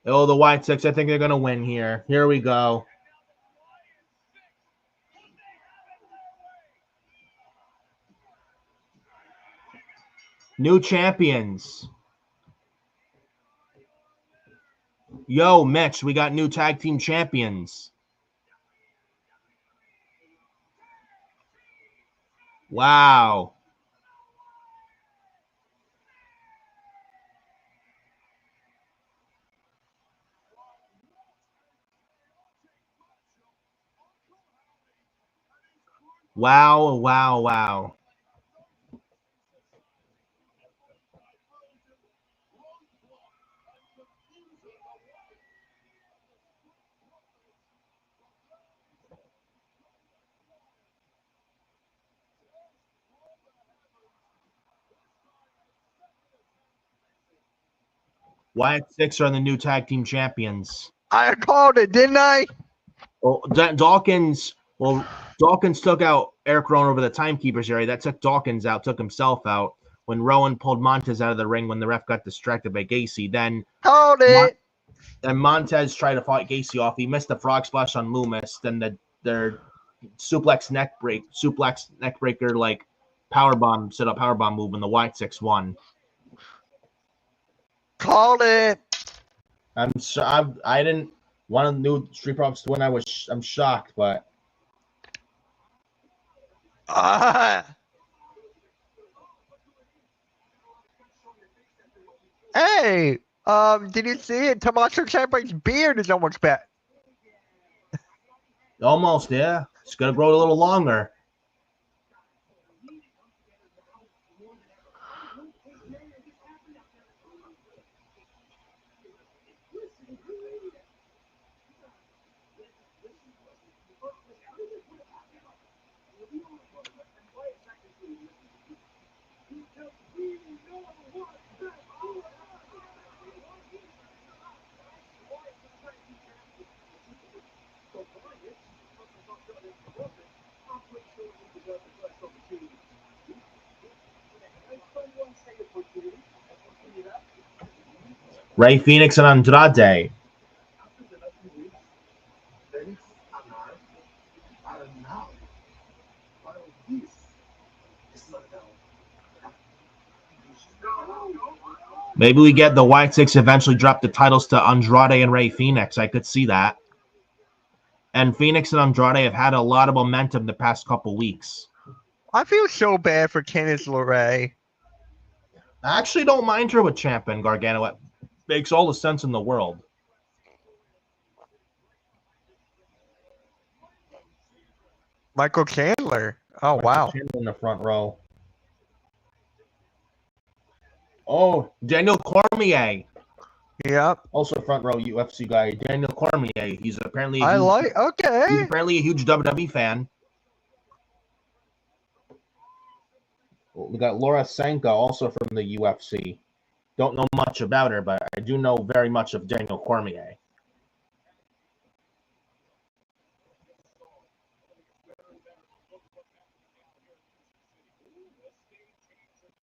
Oh, the White Sox, I think they're going to win here. Here we go. New champions. Yo, Mitch, we got new tag team champions. Wow. Wow, wow, wow. Wyatt Six are the new tag team champions. I called it, didn't I? Well, Dawkins took out Eric Rowan over the timekeepers area. That took Dawkins out, took himself out. When Rowan pulled Montez out of the ring when the ref got distracted by Gacy, then Called it. Montez tried to fight Gacy off. He missed the frog splash on Loomis. Then their suplex neckbreaker like powerbomb set up powerbomb move, and the White Six won. Called it. I didn't want to new Street Profits to win. I'm shocked, but Hey, did you see it? Tommaso Ciampa's beard is almost back. almost, yeah. It's gonna grow a little longer. Ray Phoenix and Andrade. Maybe we get the White Six eventually drop the titles to Andrade and Ray Phoenix. I could see that. And Phoenix and Andrade have had a lot of momentum the past couple weeks. I feel so bad for Candice LeRae. I actually don't mind her with Ciampa and Gargano. It makes all the sense in the world. Michael Chandler. Oh, wow. Chandler in the front row. Oh, Daniel Cormier. Yep. Also front row UFC guy. Daniel Cormier. He's apparently okay. He's apparently a huge WWE fan. We got Laura Sanka, also from the UFC. Don't know much about her, but I do know very much of Daniel Cormier.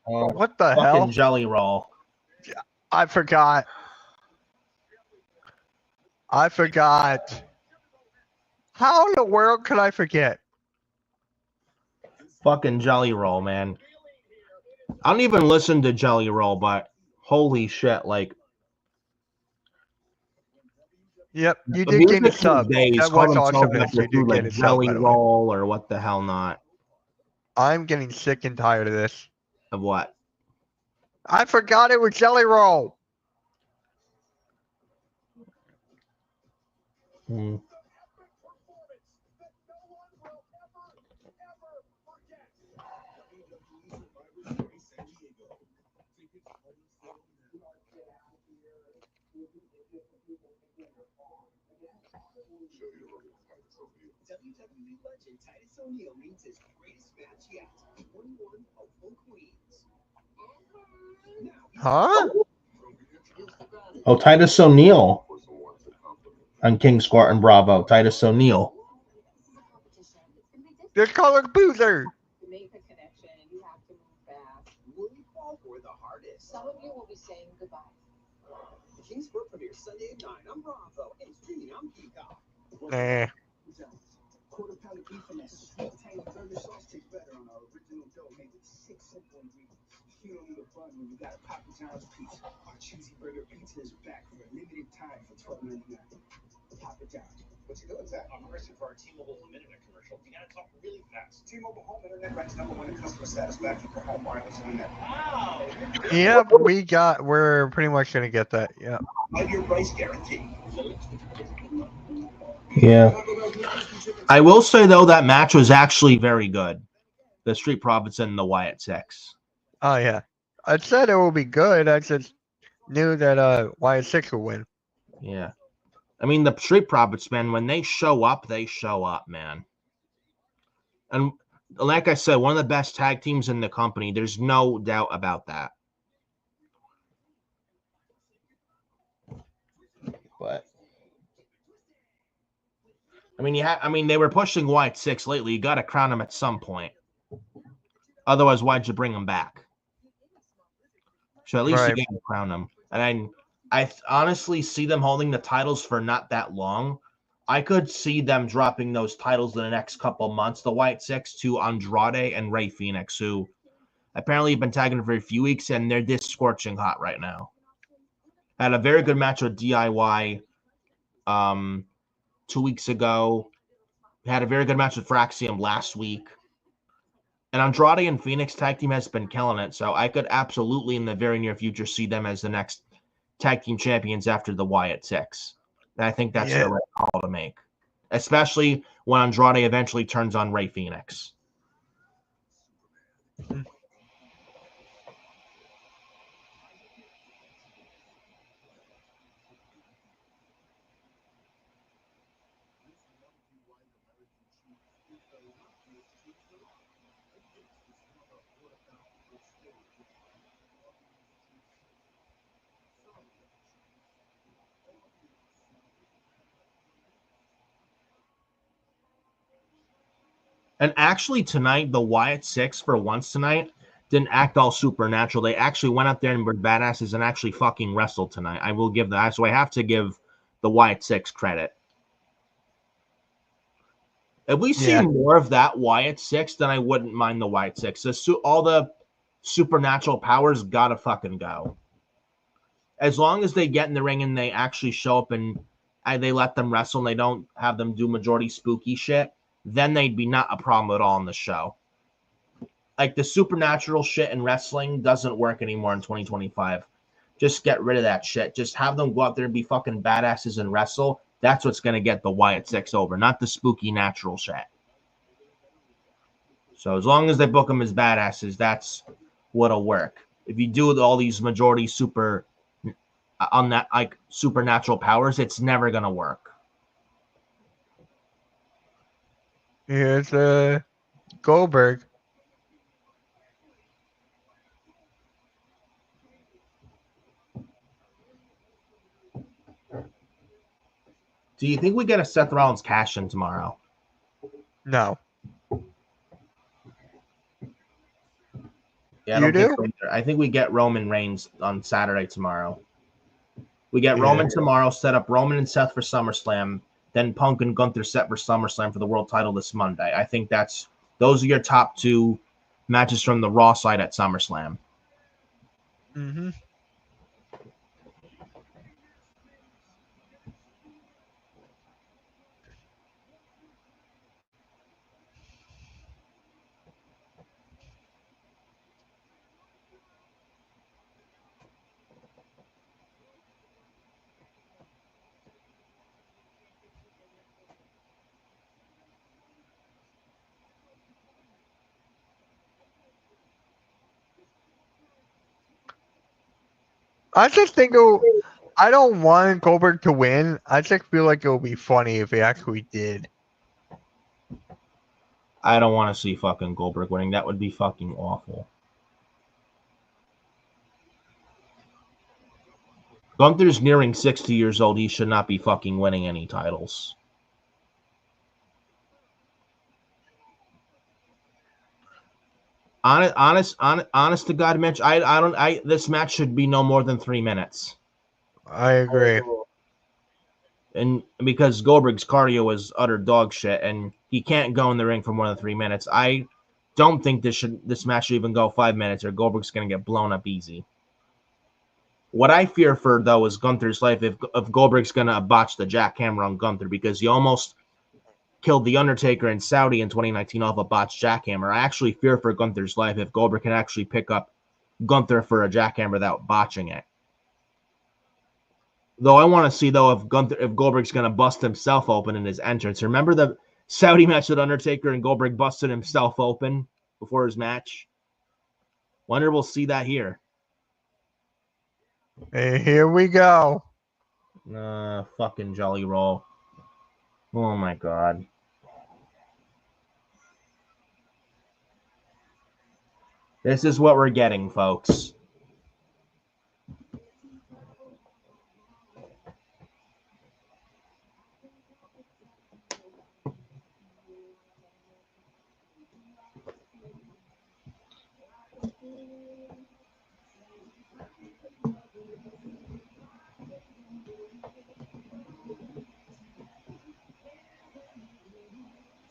What the fucking hell? Jelly Roll. I forgot. How in the world could I forget? Fucking Jelly Roll, man. I don't even listen to Jelly Roll, but holy shit, like. Yep, you did get a sub. That was awesome that you did like get a sub, Jelly by the way. Roll or what the hell not. I'm getting sick and tired of this. Of what? I forgot it was Jelly Roll. WWE legend Titus O'Neil meets his greatest match yet. 21 hopeful queens. Huh? Oh, Titus O'Neil on King Squart and Bravo. Titus O'Neil. They're called Boozer. You make a connection and you have to move fast. Will you fall for the hardest? Some of you will be saying goodbye. The King Squart premieres Sunday at 9 on Bravo and streaming on Peacock. Quarter pound of beef finesse, sweet tangy burger sauce tastes better on our original dough made with 6 simple ingredients. You don't need a bun when you got a Papa John's pizza. Our cheesy burger pizza is back for a limited time for $12.99. Papa John's. What you doing, Zach? I'm rehearsing for our T-Mobile Home Internet commercial. You gotta talk really fast. T-Mobile Home Internet ranks #1 in customer satisfaction for home wireless internet. Wow. Yep, we're pretty much gonna get that. Yeah. 5-year price guarantee. Yeah. I will say, though, that match was actually very good. The Street Profits and the Wyatt Six. Oh yeah, I said it will be good. I just knew that Wyatt 6 would win. Yeah. I mean, the Street Profits, man, when they show up, man. And like I said, one of the best tag teams in the company. There's no doubt about that. But I mean, they were pushing Wyatt 6 lately. You got to crown him at some point. Otherwise, why'd you bring him back? So at least you got to crown him. And I honestly see them holding the titles for not that long. I could see them dropping those titles in the next couple months. The Wyatt 6 to Andrade and Rey Fenix, who apparently have been tagging for a few weeks, and they're this scorching hot right now. Had a very good match with DIY 2 weeks ago. Had a very good match with Fraxium last week. And Andrade and Phoenix tag team has been killing it. So I could absolutely in the very near future see them as the next tag team champions after the Wyatt 6. And I think that's the right call to make. Especially when Andrade eventually turns on Rey Fenix. And actually tonight, the Wyatt 6 for once tonight didn't act all supernatural. They actually went out there and were badasses and actually fucking wrestled tonight. I will give that. So I have to give the Wyatt 6 credit. If we see more of that Wyatt 6, then I wouldn't mind the Wyatt 6. All the supernatural powers gotta fucking go. As long as they get in the ring and they actually show up and they let them wrestle and they don't have them do majority spooky shit, then they'd be not a problem at all on the show. Like the supernatural shit in wrestling doesn't work anymore in 2025. Just get rid of that shit. Just have them go out there and be fucking badasses and wrestle. That's what's going to get the Wyatt 6 over, not the spooky natural shit. So as long as they book them as badasses, that's what'll work. If you do all these majority on that like supernatural powers, it's never going to work. Here's Goldberg. Do you think we get a Seth Rollins cash in tomorrow? No. Yeah, I think we get Roman Reigns on Saturday tomorrow. We get Roman tomorrow, set up Roman and Seth for SummerSlam, then Punk and Gunther set for SummerSlam for the world title this Monday. I think those are your top two matches from the Raw side at SummerSlam. Mm-hmm. I just think I don't want Goldberg to win. I just feel like it would be funny if he actually did. I don't want to see fucking Goldberg winning. That would be fucking awful. Gunther's nearing 60 years old. He should not be fucking winning any titles. Honest to God, Mitch, this match should be no more than 3 minutes. I agree. And because Goldberg's cardio is utter dog shit, and he can't go in the ring for more than 3 minutes, I don't think this match should even go 5 minutes, or Goldberg's gonna get blown up easy. What I fear for though is Gunther's life if Goldberg's gonna botch the jackhammer on Gunther, because he almost killed The Undertaker in Saudi in 2019 off a botched jackhammer. I actually fear for Gunther's life if Goldberg can actually pick up Gunther for a jackhammer without botching it. Though I want to see though if Goldberg's gonna bust himself open in his entrance. Remember the Saudi match with Undertaker and Goldberg busted himself open before his match? Wonder we'll see that here. Hey, here we go. Fucking Jolly Roll. Oh my god. This is what we're getting, folks.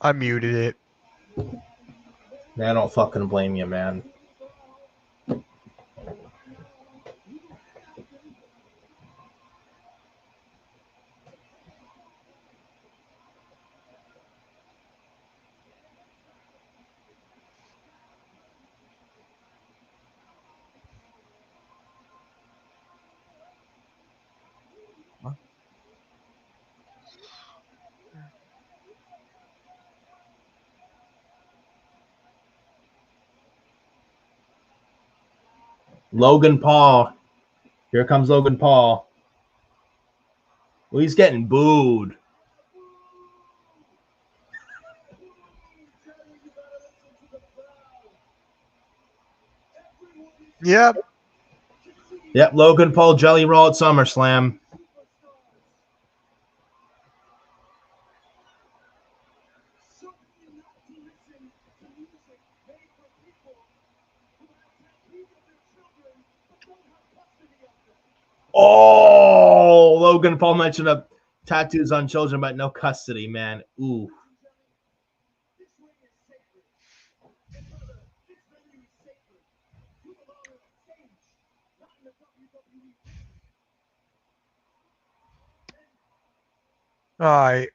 I muted it. I don't fucking blame you, man. Logan Paul. Here comes Logan Paul. Well, he's getting booed. Yep. Yep, Logan Paul Jelly Roll at SummerSlam. Oh, Logan Paul mentioned tattoos on children, but no custody, man. Ooh. All right.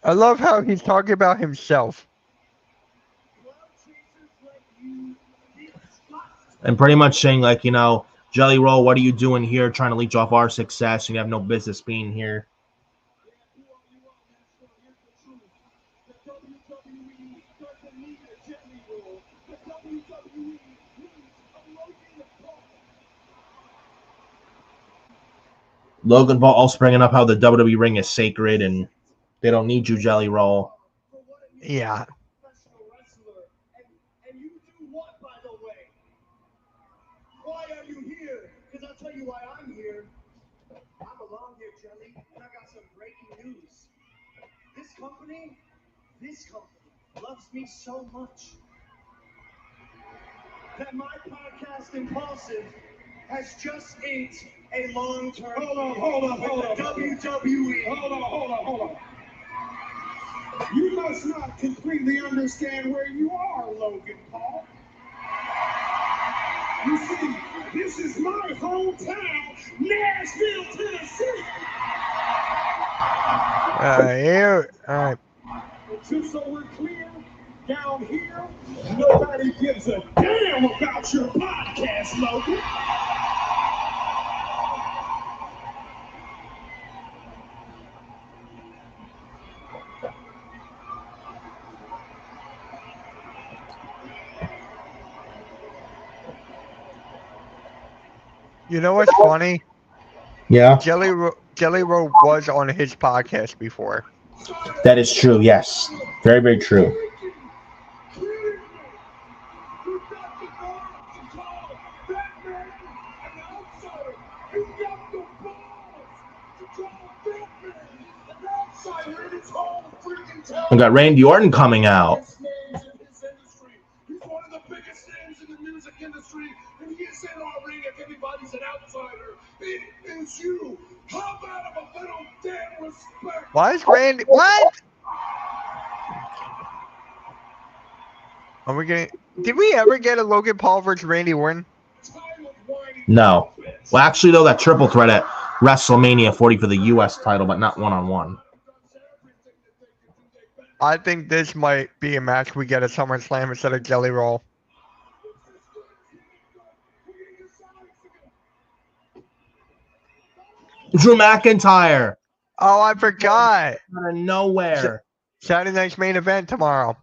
I love how he's talking about himself. And pretty much saying, like, you know, Jelly Roll, what are you doing here trying to leech off our success? And you have no business being here. Logan Paul also bringing up how the WWE ring is sacred and they don't need you, Jelly Roll. Yeah. And you do what, by the way? Why are you here? Because I'll tell you why I'm here. I belong here, Jelly, and I got some breaking news. This company loves me so much that my podcast, Impulsive, has just inked a long-term Hold on. WWE. Hold on. You must not completely understand where you are, Logan Paul. You see, this is my hometown, Nashville, Tennessee. Here. All right. And just so we're clear, down here, nobody gives a damn about your podcast, Logan. You know what's funny? Yeah, Jelly Roll was on his podcast before. that is true. Yes. Very, very true. We got Randy Orton coming out. He's one of the biggest names in the music industry, and he is in our ring if anybody's an outsider. It is you. How about a little damn respect? Why is Randy? What? Are we getting? Did we ever get a Logan Paul versus Randy Orton? No. Well, actually, though, that triple threat at WrestleMania 40 for the U.S. title, but not one-on-one. I think this might be a match we get at SummerSlam instead of Jelly Roll. Drew McIntyre. Oh, I forgot. Out of nowhere. Saturday night's main event tomorrow.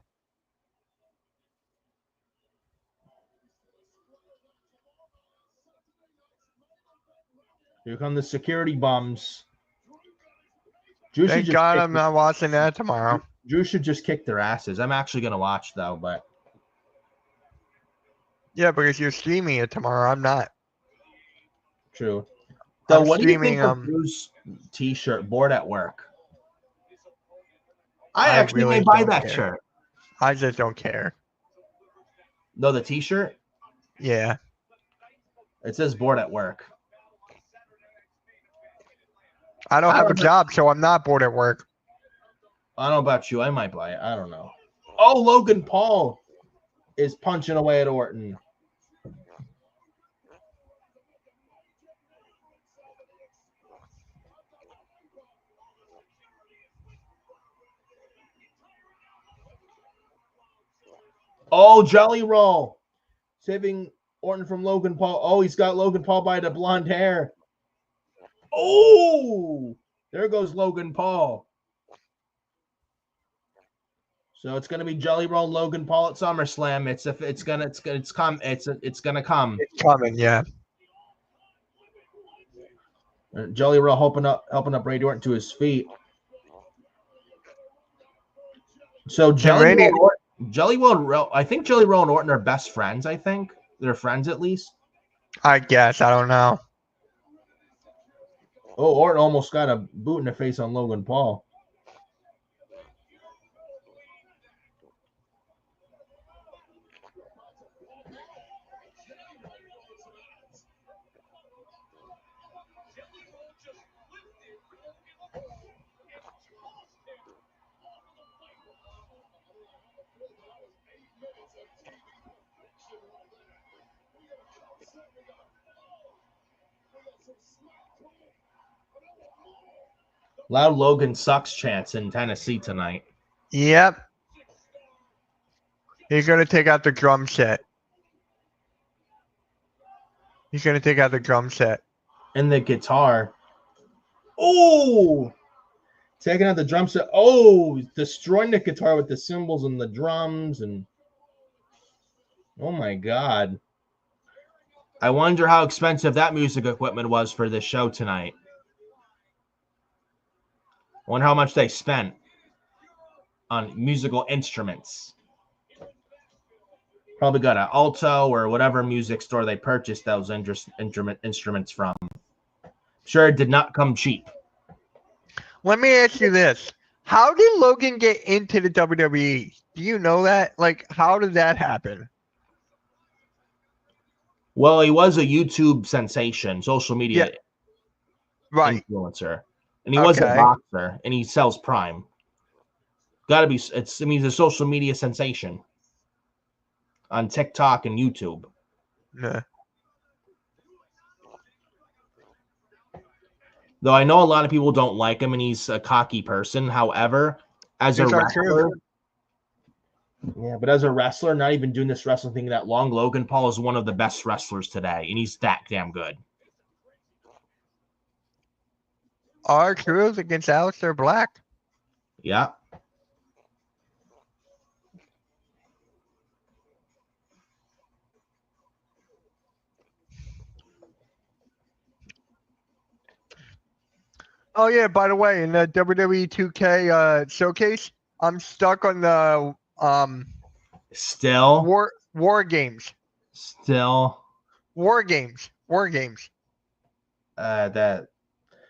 Here come the security bums. Drew Thank God I'm not watching that tomorrow. Drew should just kick their asses. I'm actually going to watch, though, but... Yeah, because you're streaming it tomorrow. I'm not. True. Though, I'm what do you streaming, think of Drew's t-shirt, bored at work? I actually really may buy don't that care. shirt. I just don't care. No, the t-shirt? Yeah. It says bored at work. I don't have a job, so I'm not bored at work. I don't know about you. I might buy it. I don't know. Oh, Logan Paul is punching away at Orton. Oh, Jelly Roll. Saving Orton from Logan Paul. Oh, he's got Logan Paul by the blonde hair. Oh, there goes Logan Paul. So it's gonna be Jelly Roll Logan Paul at SummerSlam. It's gonna come. It's coming, yeah. Jelly Roll helping up Randy Orton to his feet. So Jelly Roll, I think Jelly Roll and Orton are best friends. I think they're friends at least. I guess. I don't know. Oh, Orton almost got a boot in the face on Logan Paul. Loud Logan sucks chants in Tennessee tonight. Yep. He's going to take out the drum set. He's going to take out the drum set. And the guitar. Oh! Taking out the drum set. Oh! Destroying the guitar with the cymbals and the drums. And oh my God. I wonder how expensive that music equipment was for this show tonight. I wonder how much they spent on musical instruments. Probably got an alto or whatever music store they purchased those instruments from. Sure, it did not come cheap. Let me ask you this. How did Logan get into the WWE? Do you know that? Like, how did that happen? Well, he was a YouTube sensation, social media influencer. And he was a boxer, and he sells Prime. Gotta be, he's a social media sensation on TikTok and YouTube. Nah. Though I know a lot of people don't like him, and he's a cocky person. However, as a wrestler, but as a wrestler, not even doing this wrestling thing that long, Logan Paul is one of the best wrestlers today, and he's that damn good. R-Truth against Aleister Black. Yeah. Oh yeah, by the way, in the WWE 2K showcase, I'm stuck on the Still War Games. Still War Games. That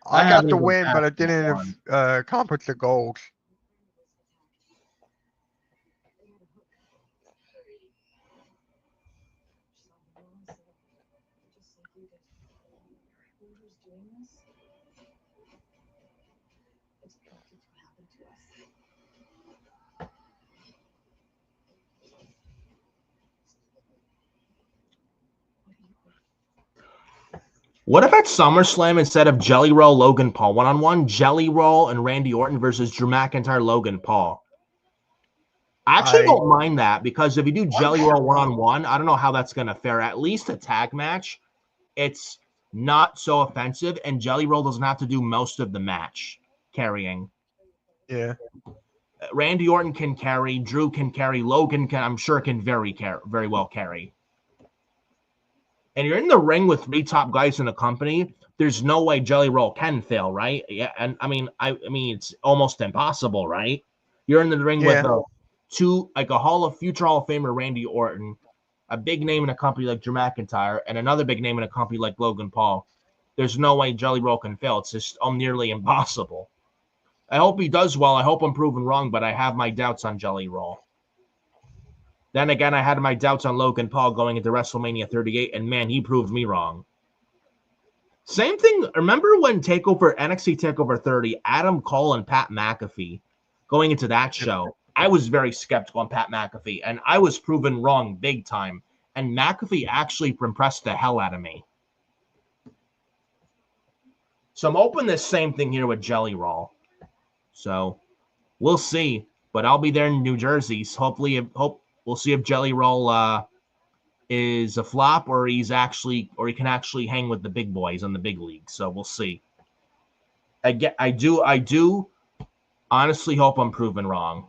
I got the win, but I didn't accomplish the goals. What if at SummerSlam, instead of Jelly Roll, Logan Paul 1-on-1, Jelly Roll and Randy Orton versus Drew McIntyre, Logan Paul? I actually don't mind that, because if you do Jelly Roll 1-on-1, I don't know how that's going to fare. At least a tag match, it's not so offensive, and Jelly Roll doesn't have to do most of the match carrying. Yeah. Randy Orton can carry, Drew can carry, Logan can, I'm sure, can very well carry. And you're in the ring with 3 top guys in the company, there's no way Jelly Roll can fail, right? Yeah, and I mean it's almost impossible, right? You're in the ring with a future Hall of Famer Randy Orton, a big name in a company like Drew McIntyre, and another big name in a company like Logan Paul. There's no way Jelly Roll can fail. It's just nearly impossible. I hope he does well. I hope I'm proven wrong, but I have my doubts on Jelly Roll. Then again, I had my doubts on Logan Paul going into WrestleMania 38, and man, he proved me wrong. Same thing. Remember when NXT TakeOver 30, Adam Cole and Pat McAfee going into that show? I was very skeptical on Pat McAfee, and I was proven wrong big time. And McAfee actually impressed the hell out of me. So I'm hoping the same thing here with Jelly Roll. So we'll see. But I'll be there in New Jersey. So hopefully, we'll see if Jelly Roll is a flop, or he can actually hang with the big boys in the big league. So we'll see. I do honestly hope I'm proven wrong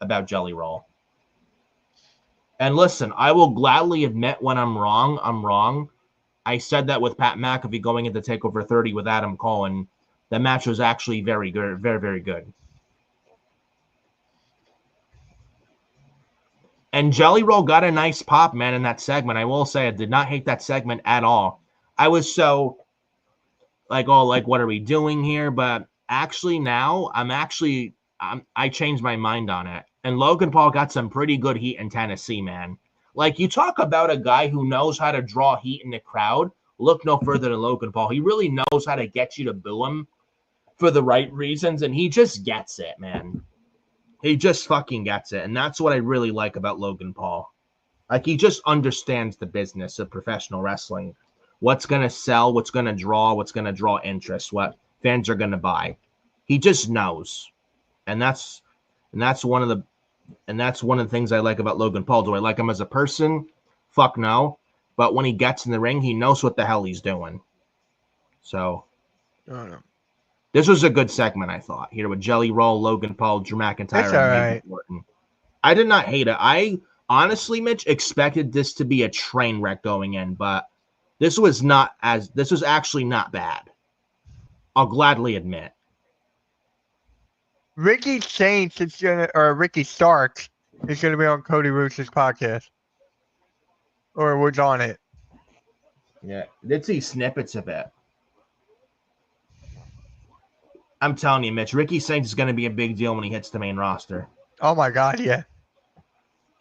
about Jelly Roll. And listen, I will gladly admit when I'm wrong, I'm wrong. I said that with Pat McAfee going into TakeOver 30 with Adam Cole, and the match was actually very good, very, very good. And Jelly Roll got a nice pop, man, in that segment. I will say I did not hate that segment at all. I was so like, oh, like, what are we doing here? But actually now I changed my mind on it. And Logan Paul got some pretty good heat in Tennessee, man. Like, you talk about a guy who knows how to draw heat in the crowd. Look no further than Logan Paul. He really knows how to get you to boo him for the right reasons, and he just gets it, man. He just fucking gets it, and that's what I really like about Logan Paul. Like, he just understands the business of professional wrestling. What's going to sell, what's going to draw interest, what fans are going to buy. He just knows. And that's one of the things I like about Logan Paul. Do I like him as a person? Fuck no. But when he gets in the ring, he knows what the hell he's doing. So, this was a good segment, I thought, here with Jelly Roll, Logan Paul, Drew McIntyre, and Randy Orton. I did not hate it. I honestly, Mitch, expected this to be a train wreck going in, but this was actually not bad. I'll gladly admit. Ricky Starks is gonna be on Cody Rhodes' podcast, or was on it. Yeah, did see snippets of it. I'm telling you, Mitch, Ricky Saints is going to be a big deal when he hits the main roster. Oh my God, yeah.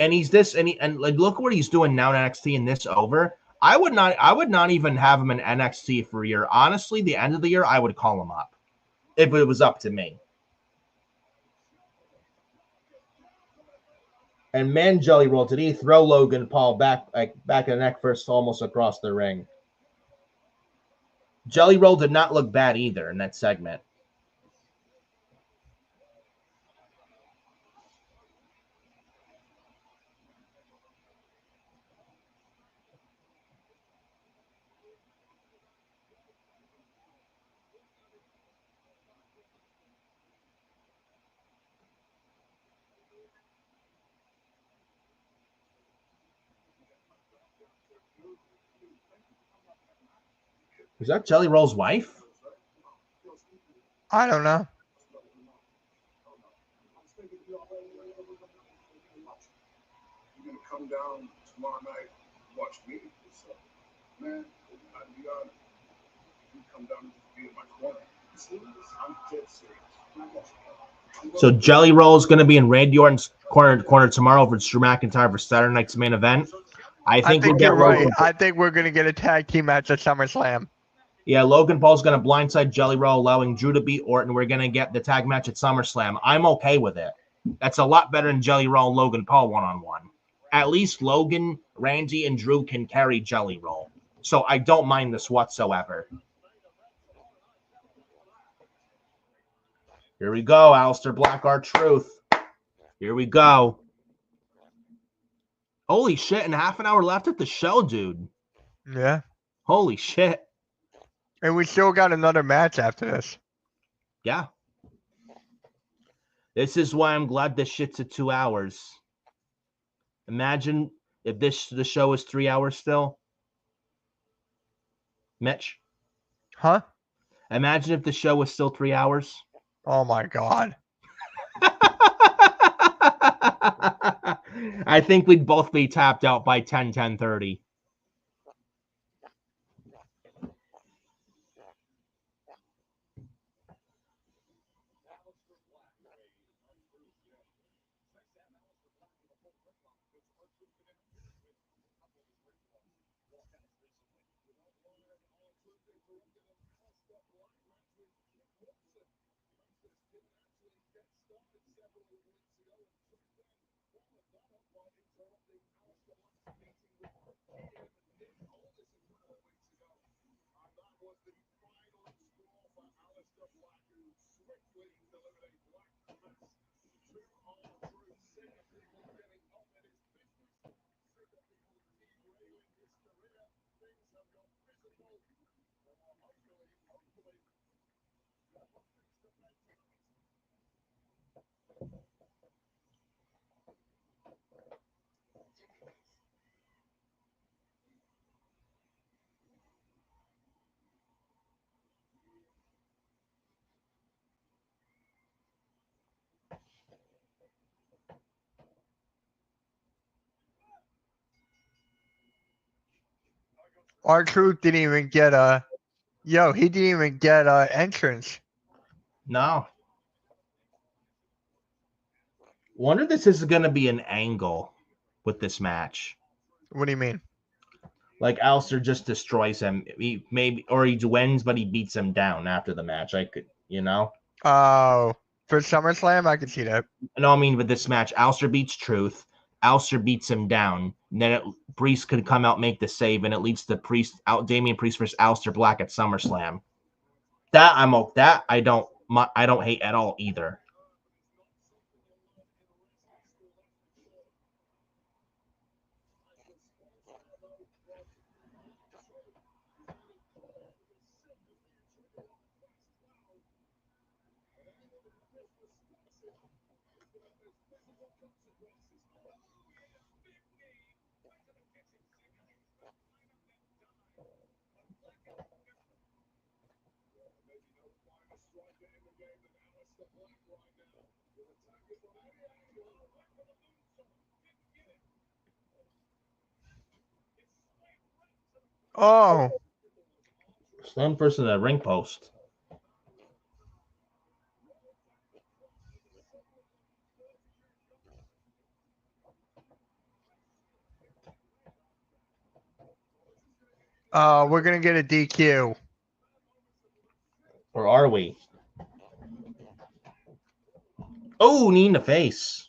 And like, look what he's doing now in NXT, and this over. I would not even have him in NXT for a year. Honestly, the end of the year, I would call him up if it was up to me. And man, Jelly Roll, did he throw Logan Paul back in the neck first, almost across the ring? Jelly Roll did not look bad either in that segment. Is that Jelly Roll's wife? I don't know. You're gonna come down tomorrow night and watch me. So, man, I'd be honest. You come down and be in my corner. I'm dead serious. So Jelly Roll is going to be in Randy Orton's corner tomorrow for Drew McIntyre for Saturday night's main event. I think you're right. I think we're going to get a tag team match at SummerSlam. Yeah, Logan Paul's going to blindside Jelly Roll, allowing Drew to beat Orton. We're going to get the tag match at SummerSlam. I'm okay with it. That's a lot better than Jelly Roll and Logan Paul one-on-one. At least Logan, Randy, and Drew can carry Jelly Roll. So I don't mind this whatsoever. Here we go, Aleister Black, our truth. Here we go. Holy shit, and half an hour left at the show, dude. Yeah. Holy shit. And we still got another match after this. Yeah. This is why I'm glad this shit's at 2 hours. Imagine if the show is 3 hours still. Mitch? Huh? Imagine if the show was still 3 hours. Oh my God. I think we'd both be tapped out by 10:30. R-Truth didn't even get a... Yo, he didn't even get a entrance. No. Wonder if this is going to be an angle with this match. What do you mean? Like Aleister just destroys him. He maybe, or he wins, but he beats him down after the match. I could, Oh, for SummerSlam, I could see that. No, I mean with this match, Aleister beats Truth. Aleister beats him down. And then Priest could come out, make the save, and it leads to Damian Priest versus Aleister Black at SummerSlam. I don't hate at all either. Oh, Slam versus a ring post. we're going to get a DQ. Or are we? Oh, knee in the face.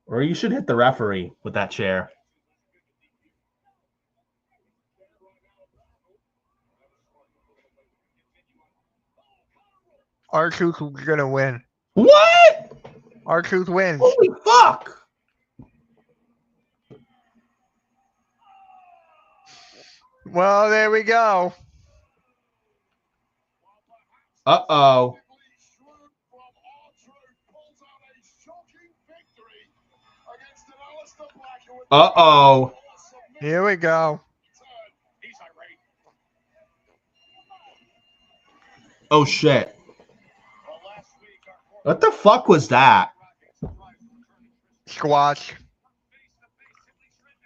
Or you should hit the referee with that chair. R-Truth is going to win. What? R-Truth wins. Holy fuck! Well, there we go. Uh-oh. Uh-oh. Here we go. Oh, shit. What the fuck was that? Squash.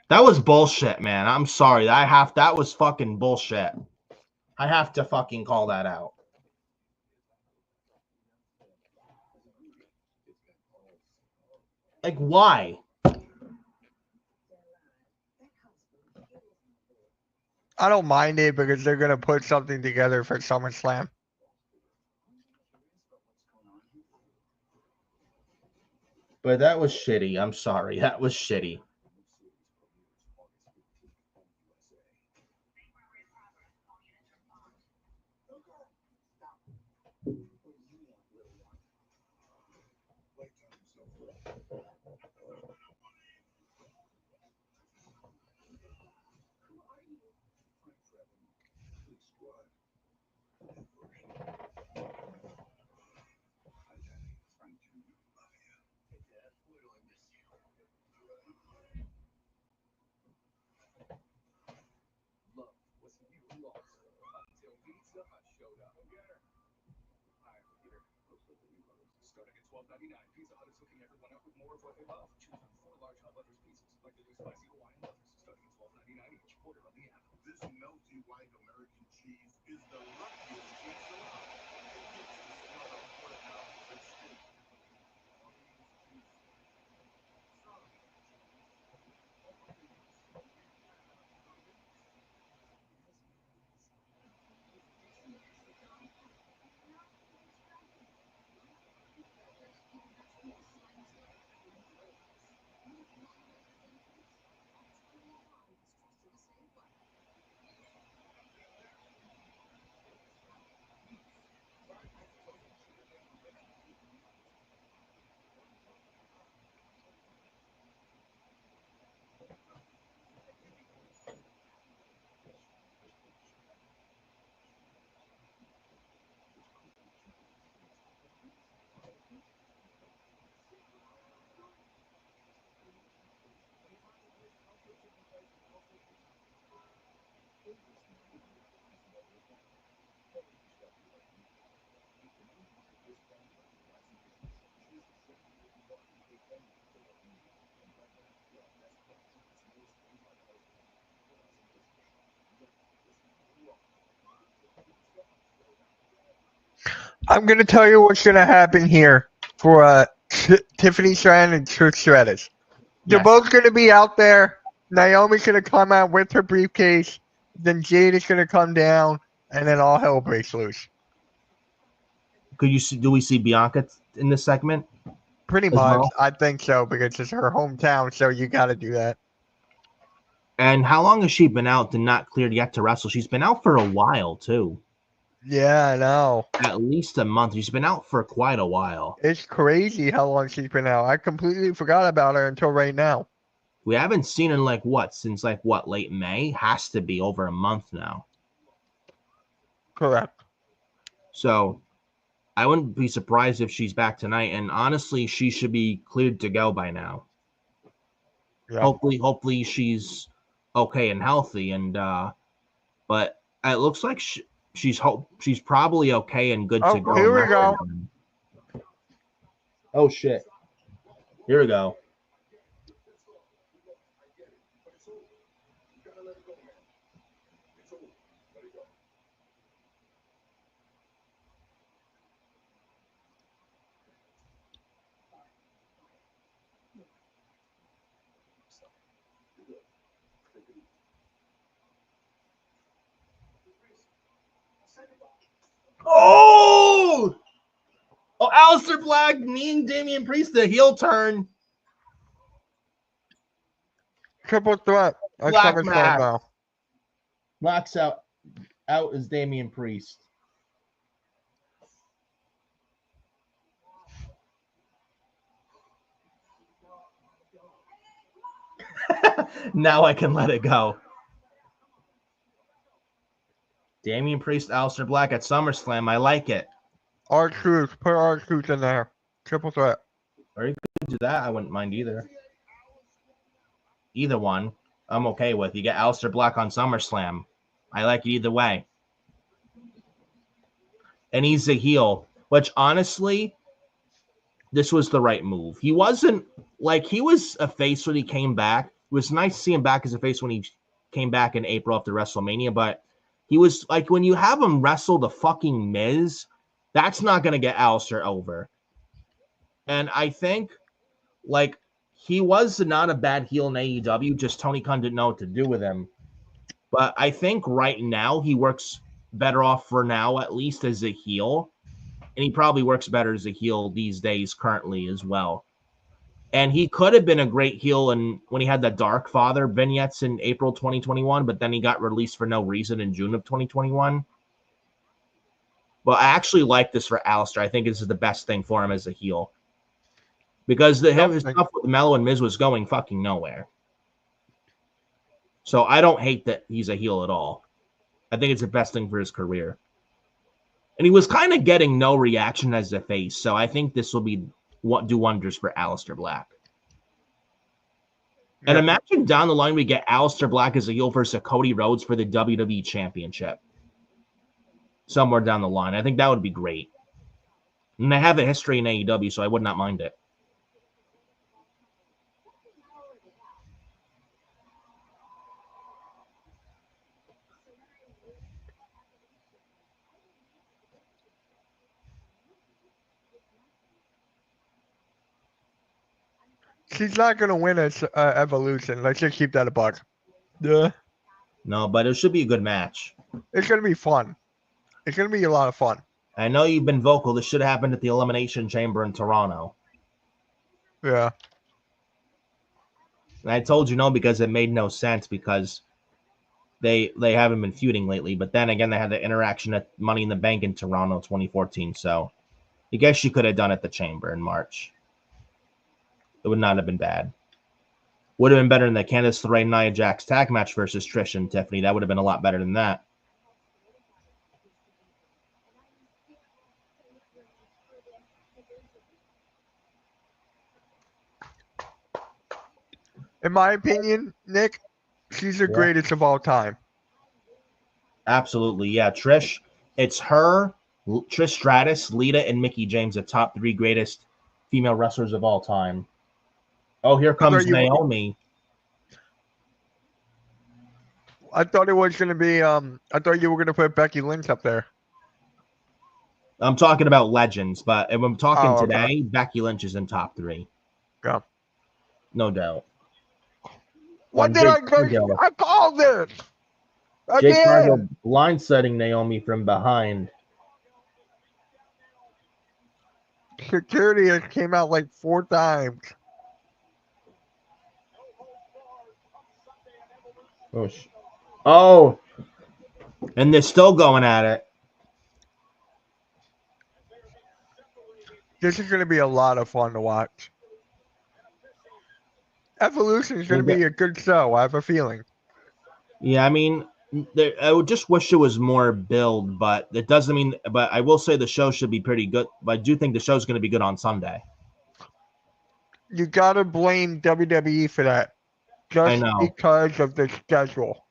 That was bullshit, man. I'm sorry. That was fucking bullshit. I have to fucking call that out. Like, why? I don't mind it because they're gonna put something together for SummerSlam. But that was shitty. I'm sorry. That was shitty. Starting at $12.99, Pizza Hut is hooking everyone up with more of what they love. Choose from 4 large hot Lover's pizzas, like the new spicy Hawaiian Lovers, starting at $12.99 each. Order on the app. This melty white American cheese is the luckiest cheese around. It gets the smell of porterhouse and steak. All these cheeses. I'm gonna tell you what's gonna happen here for Tiffany Stratton and Trish Stratus. They're Yes. both gonna be out there. Naomi's gonna come out with her briefcase. Then Jade is gonna come down, and then all hell breaks loose. Do we see Bianca in this segment? Pretty As much, well? I think so because it's her hometown, so you got to do that. And how long has she been out and not cleared yet to wrestle? She's been out for a while too. Yeah, I know. At least a month. She's been out for quite a while. It's crazy how long she's been out. I completely forgot about her until right now. We haven't seen her since late May? Has to be over a month now. Correct. So I wouldn't be surprised if she's back tonight. And honestly, she should be cleared to go by now. Yeah. Hopefully she's okay and healthy. And but it looks like she's probably okay and good to go. Here we go. Oh shit! Here we go. Oh! Oh, Aleister Black, me and Damian Priest, the heel turn. Triple threat. Black SummerSlam Mass. now. Black's out is Damian Priest. Now I can let it go. Damian Priest, Aleister Black at SummerSlam. I like it. R-Truth. Put R-Truth in there. Triple threat. Or you could do that. I wouldn't mind either. Either one, I'm okay with. You get Aleister Black on SummerSlam. I like it either way. And he's a heel, which honestly, this was the right move. He wasn't he was a face when he came back. It was nice to see him back as a face when he came back in April after WrestleMania, but he was when you have him wrestle the fucking Miz, that's not going to get Aleister over. And I think he was not a bad heel in AEW, just Tony Khan didn't know what to do with him. But I think right now he works better off for now, at least as a heel. And he probably works better as a heel these days currently as well. And he could have been a great heel when he had the Dark Father vignettes in April 2021, but then he got released for no reason in June of 2021. But I actually like this for Aleister. I think this is the best thing for him as a heel. Because his stuff with Mello and Miz was going fucking nowhere. So I don't hate that he's a heel at all. I think it's the best thing for his career. And he was kind of getting no reaction as a face, so I think this will do wonders for Aleister Black. And imagine down the line we get Aleister Black as a heel versus Cody Rhodes for the WWE Championship. Somewhere down the line. I think that would be great. And they have a history in AEW, so I would not mind it. She's not going to win at Evolution. Let's just keep that a buck. Yeah. No, but it should be a good match. It's going to be fun. It's going to be a lot of fun. I know you've been vocal. This should have happened at the Elimination Chamber in Toronto. Yeah. And I told you no because it made no sense because they haven't been feuding lately. But then again, they had the interaction at Money in the Bank in Toronto 2014. So I guess you could have done it at the Chamber in March. It would not have been bad. Would have been better than the Candice LeRae Nia Jax tag match versus Trish and Tiffany. That would have been a lot better than that. In my opinion, Nick, she's the greatest of all time. Absolutely, yeah. Trish, it's her, Trish Stratus, Lita, and Mickie James, the top 3 greatest female wrestlers of all time. Oh, here comes Naomi. I thought it was going to be, I thought you were going to put Becky Lynch up there. I'm talking about legends, but if I'm talking today, Becky Lynch is in top 3. Yeah. No doubt. What did I say? I called it! Jake Cargill blindsiding Naomi from behind. Security has came out like 4 times. Oh, and they're still going at it. This is going to be a lot of fun to watch. Evolution is going to be a good show. I have a feeling. Yeah, I mean, I would just wish it was more build, but it doesn't mean. But I will say the show should be pretty good. But I do think the show's going to be good on Sunday. You got to blame WWE for that, just because of the schedule.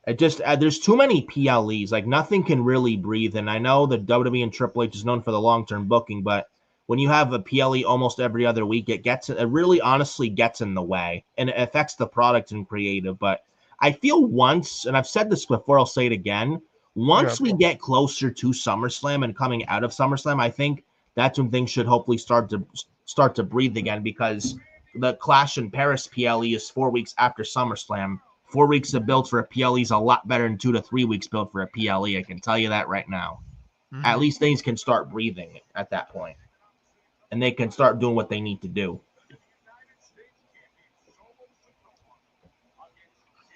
It just there's too many PLEs. Like nothing can really breathe. And I know that WWE and Triple H is known for the long-term booking, but when you have a PLE almost every other week, it really honestly gets in the way, and it affects the product and creative. But I feel once, and I've said this before, I'll say it again. Once we get closer to SummerSlam and coming out of SummerSlam, I think that's when things should hopefully start to breathe again, because the Clash in Paris PLE is 4 weeks after SummerSlam. 4 weeks of build for a PLE is a lot better than 2 to 3 weeks build for a PLE. I can tell you that right now. Mm-hmm. At least things can start breathing at that point, and they can start doing what they need to do.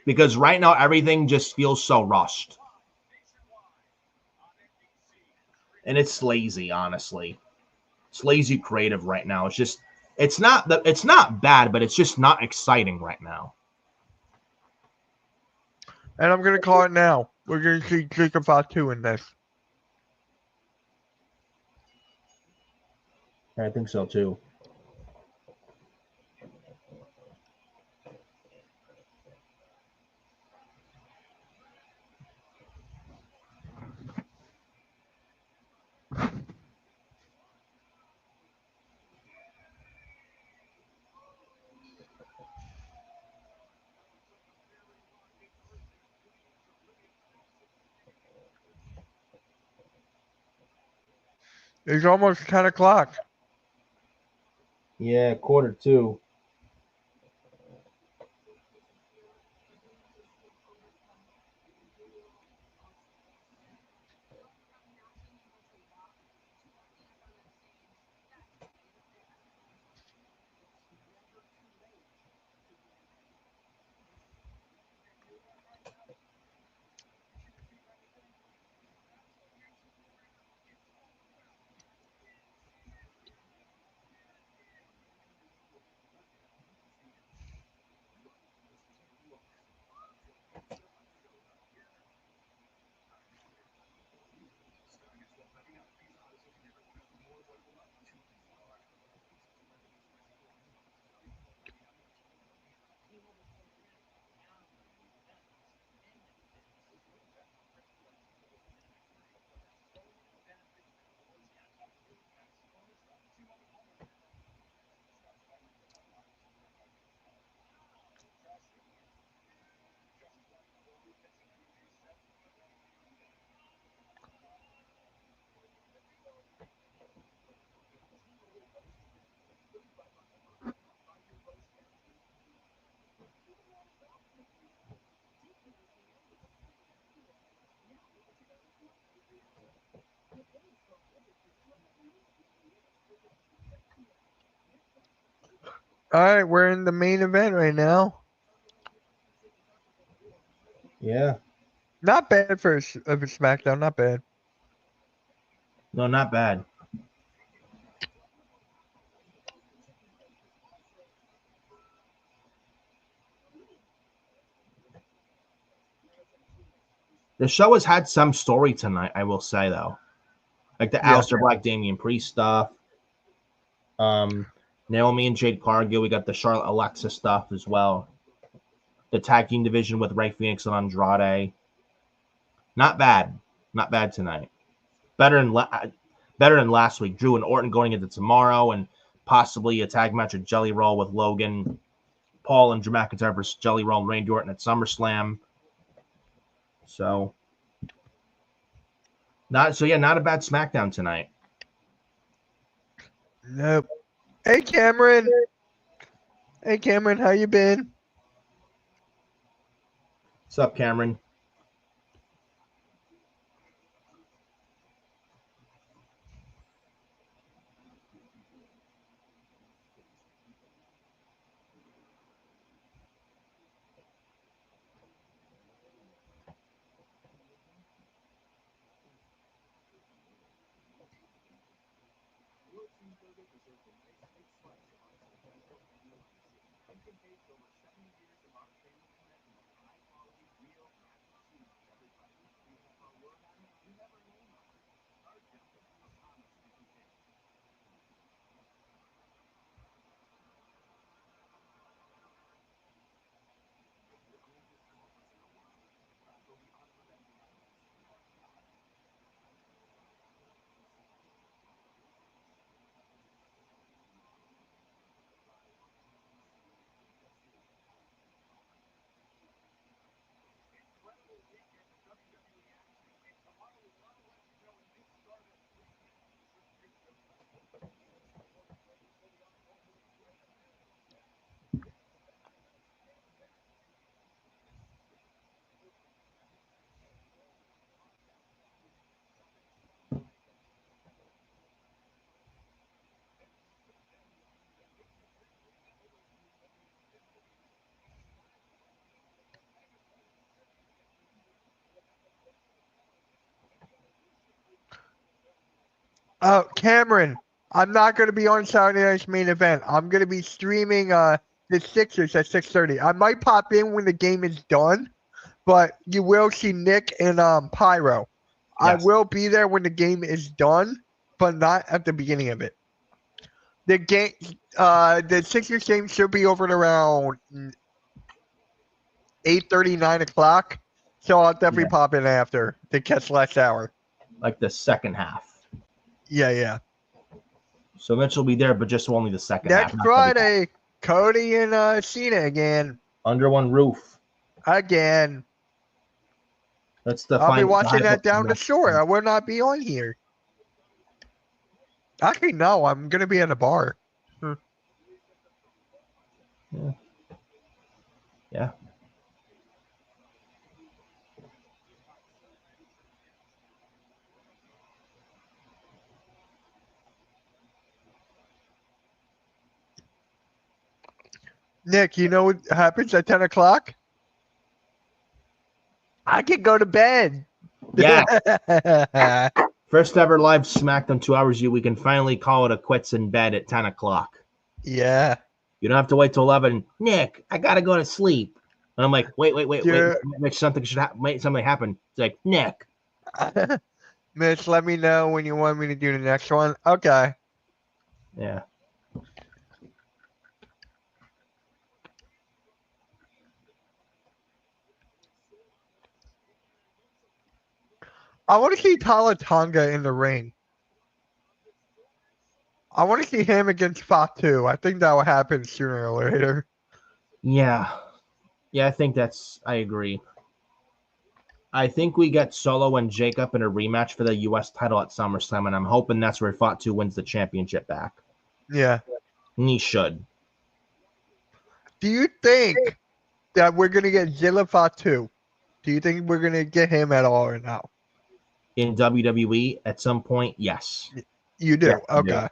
Because right now, everything just feels so rushed. And it's lazy, honestly. It's lazy creative right now. It's not bad, but it's just not exciting right now. And I'm going to call it now. We're going to see Jacob Fatu in this. I think so, too. It's almost 10 o'clock. Yeah, 1:45. All right, we're in the main event right now. Yeah. Not bad for a SmackDown. Not bad. No, not bad. The show has had some story tonight, I will say, though. Like the Yeah. Aleister Black, Damian Priest stuff. Naomi and Jade Cargill. We got the Charlotte Alexa stuff as well. The tag team division with Rey Fenix and Andrade. Not bad. Not bad tonight. Better than last week. Drew and Orton going into tomorrow, and possibly a tag match at Jelly Roll with Logan Paul and Drew McIntyre versus Jelly Roll and Randy Orton at SummerSlam. So, not a bad SmackDown tonight. Nope. Hey, Cameron. Hey, Cameron, how you been? What's up, Cameron? Cameron, I'm not going to be on Saturday night's main event. I'm going to be streaming the Sixers at 6:30. I might pop in when the game is done, but you will see Nick and Pyro. I Yes. will be there when the game is done, but not at the beginning of it. The game, the Sixers game should be over at around 8:30, 9 o'clock. So I'll definitely pop in after to catch last hour. Like the second half. Yeah. So Mitch will be there, but just only the second half. Next Friday, Cody and Cena again. Under one roof. Again. That's the I'll be watching that down the shore. I will not be on here. Actually, no, I'm going to be at a bar. Yeah. Nick, you know what happens at 10 o'clock? I can go to bed. Yeah. First ever live SmackDown 2 hours. We can finally call it a quits in bed at 10 o'clock. Yeah. You don't have to wait till 11. Nick, I got to go to sleep. And I'm like, wait. Mitch, something should happen. Something happen. It's like, Nick. Mitch, let me know when you want me to do the next one. Okay. Yeah. I want to see Tonga in the ring. I want to see him against Fatu. I think that will happen sooner or later. Yeah. Yeah, I agree. I think we get Solo and Jacob in a rematch for the U.S. title at SummerSlam, and I'm hoping that's where Fatu wins the championship back. Yeah. And he should. Do you think that we're going to get Zilla Fatu? Do you think we're going to get him at all or no? In WWE at some point, yes. You do? Yeah, okay.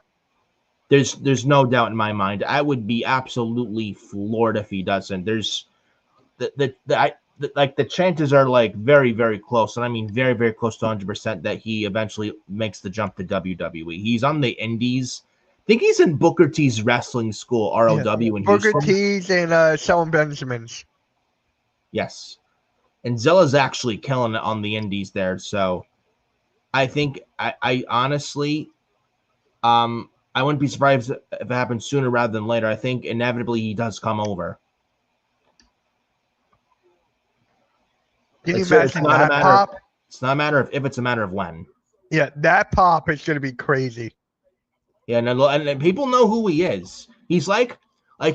There's no doubt in my mind. I would be absolutely floored if he doesn't. There's the chances are like very, very close, and I mean very, very close to 100% that he eventually makes the jump to WWE. He's on the Indies. I think he's in Booker T's wrestling school, ROW in Booker Houston. T's and Shelton Benjamin's. Yes, and Zilla's actually killing it on the Indies there. So I think I honestly, I wouldn't be surprised if it happens sooner rather than later. I think inevitably he does come over. Can you It's imagine not a that matter pop? It's not a matter of if, it's a matter of when. Yeah, that pop is going to be crazy. Yeah, and people know who he is. He's like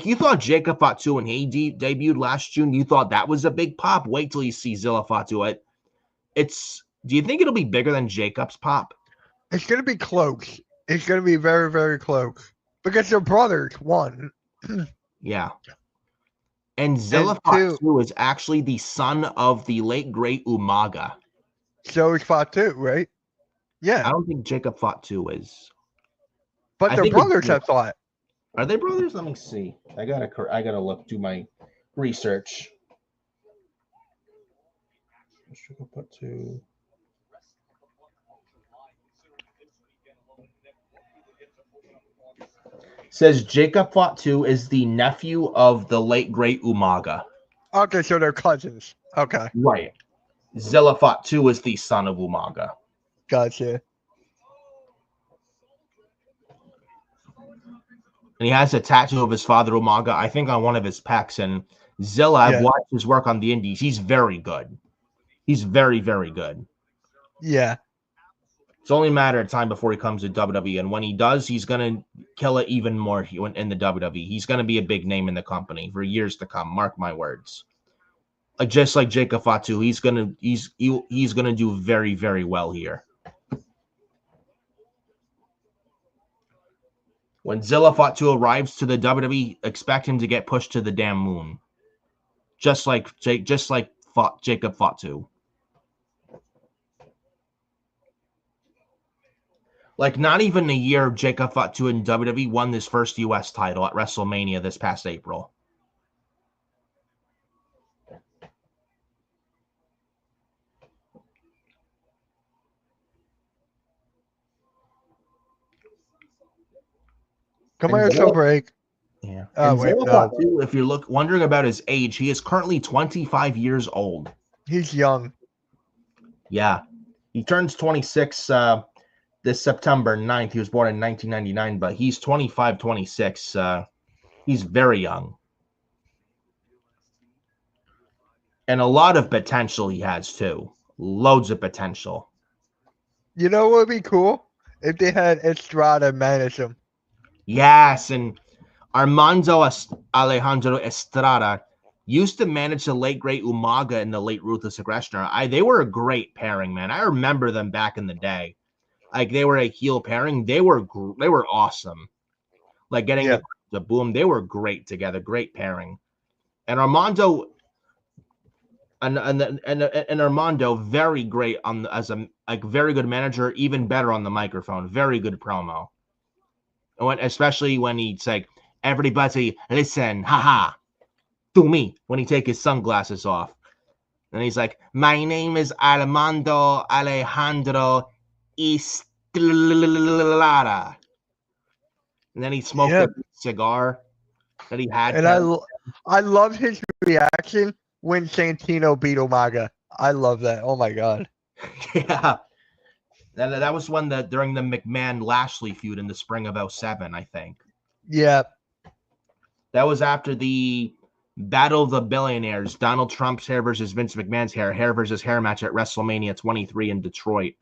you thought Jacob Fatu when he debuted last June, you thought that was a big pop. Wait till you see Zilla Fatu. Do you think it'll be bigger than Jacob's pop? It's going to be close. It's going to be very, very close. Because they're brothers, one. Yeah. And Zilla Fatu is actually the son of the late, great Umaga. So is Fatu, right? Yeah. I don't think Jacob Fatu is. But they're brothers, I thought. Are they brothers? Let me see. I gotta look, do my research. Jacob Fatu. Says Jacob Fatu is the nephew of the late great Umaga. Okay, so they're cousins. Okay. Right. Zilla Fatu is the son of Umaga. Gotcha. And he has a tattoo of his father Umaga, I think, on one of his pecs. And Zilla, I've watched his work on the Indies. He's very good. He's very, very good. Yeah. It's only a matter of time before he comes to WWE. And when he does, he's going to kill it even more in the WWE. He's going to be a big name in the company for years to come. Mark my words. Just like Jacob Fatu, he's going to do very, very well here. When Zilla Fatu arrives to the WWE, expect him to get pushed to the damn moon. Just like Jacob Fatu. Like, not even a year, Jacob Fatu in WWE won his first U.S. title at WrestleMania this past April. Commercial break. Yeah. Oh, and wait, Fatu, if you're wondering about his age, he is currently 25 years old. He's young. Yeah. He turns 26 this September 9th. He was born in 1999, but he's 25, 26. He's very young. And a lot of potential he has, too. Loads of potential. You know what would be cool? If they had Estrada manage him. Yes, and Armando Alejandro Estrada used to manage the late, great Umaga and the late Ruthless Aggression. They were a great pairing, man. I remember them back in the day. Like, they were a heel pairing. They were awesome. Like, getting the boom, they were great together. Great pairing. And Armando and Armando, very great as a very good manager, even better on the microphone. Very good promo. Especially when he's like, everybody listen, haha, to me, when he take his sunglasses off. And he's like, my name is Armando Alejandro Estrada. And then he smoked a cigar that he had. And I love his reaction when Santino beat Umaga. I love that. Oh, my God. Yeah. That was during the McMahon-Lashley feud in the spring of 2007, I think. Yeah. That was after the Battle of the Billionaires, Donald Trump's hair versus Vince McMahon's hair versus hair match at WrestleMania 23 in Detroit,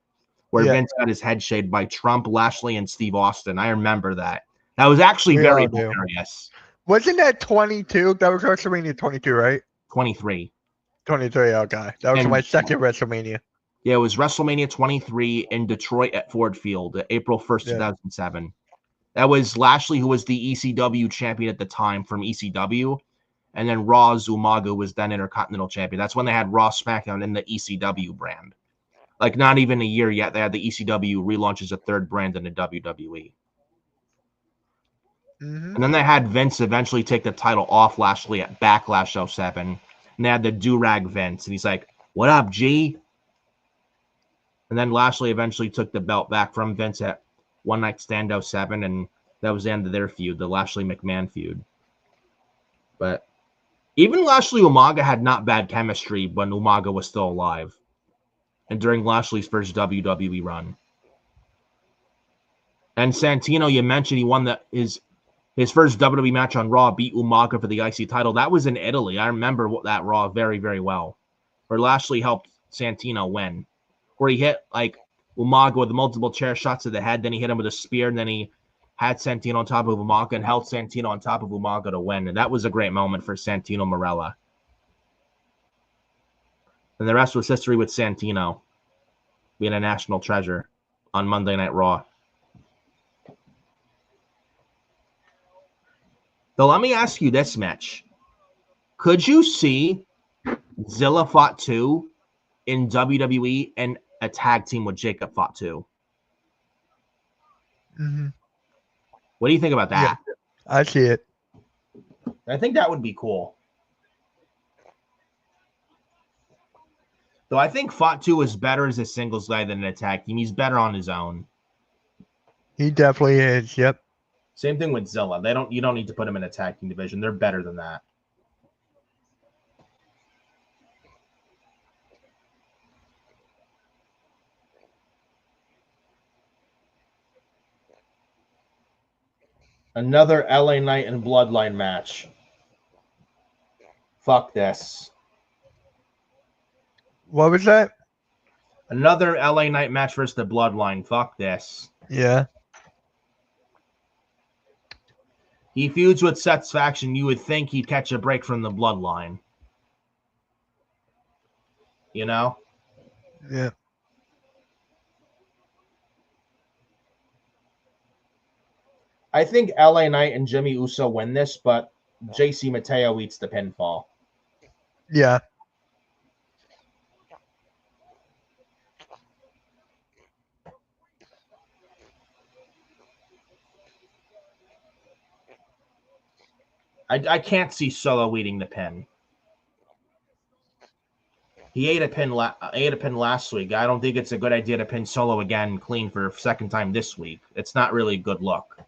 where Vince got his head shaved by Trump, Lashley, and Steve Austin. I remember that. That was actually very hilarious. Wasn't that 22? That was WrestleMania 22, right? 23. 23, okay. That was my second WrestleMania. Yeah, it was WrestleMania 23 in Detroit at Ford Field, April 1st, 2007. That was Lashley, who was the ECW champion at the time from ECW. And then Raw's Umaga was then Intercontinental champion. That's when they had Raw SmackDown in the ECW brand. Like, not even a year yet, they had the ECW relaunch as a third brand in the WWE. And then they had Vince eventually take the title off Lashley at Backlash 07. And they had the do-rag Vince. And he's like, what up, G? And then Lashley eventually took the belt back from Vince at One Night Stand 07. And that was the end of their feud, the Lashley-McMahon feud. But even Lashley Umaga had not bad chemistry when Umaga was still alive. And during Lashley's first WWE run. And Santino, you mentioned he won his first WWE match on Raw, beat Umaga for the IC title. That was in Italy. I remember that Raw very, very well. Where Lashley helped Santino win. Where he hit like Umaga with multiple chair shots to the head. Then he hit him with a spear. And then he had Santino on top of Umaga and held Santino on top of Umaga to win. And that was a great moment for Santino Marella. And the rest was history with Santino being a national treasure on Monday Night Raw. So let me ask you this, Mitch. Could you see Zilla Fatu in WWE and a tag team with Jacob Fatu? Mm-hmm. What do you think about that? Yeah, I see it. I think that would be cool. Though I think Fatu is better as a singles guy than an tag team. He's better on his own. He definitely is. Yep. Same thing with Zilla. You don't need to put him in a tag team division. They're better than that. Another LA Knight and Bloodline match. Fuck this. What was that? Another LA Knight match versus the Bloodline. Fuck this. Yeah. He feuds with Seth's faction. You would think he'd catch a break from the Bloodline. You know? Yeah. I think LA Knight and Jimmy Uso win this, but JC Mateo eats the pinfall. Yeah. I can't see Solo eating the pin. He ate a pin last week. I don't think it's a good idea to pin Solo again clean for a second time this week. It's not really a good look.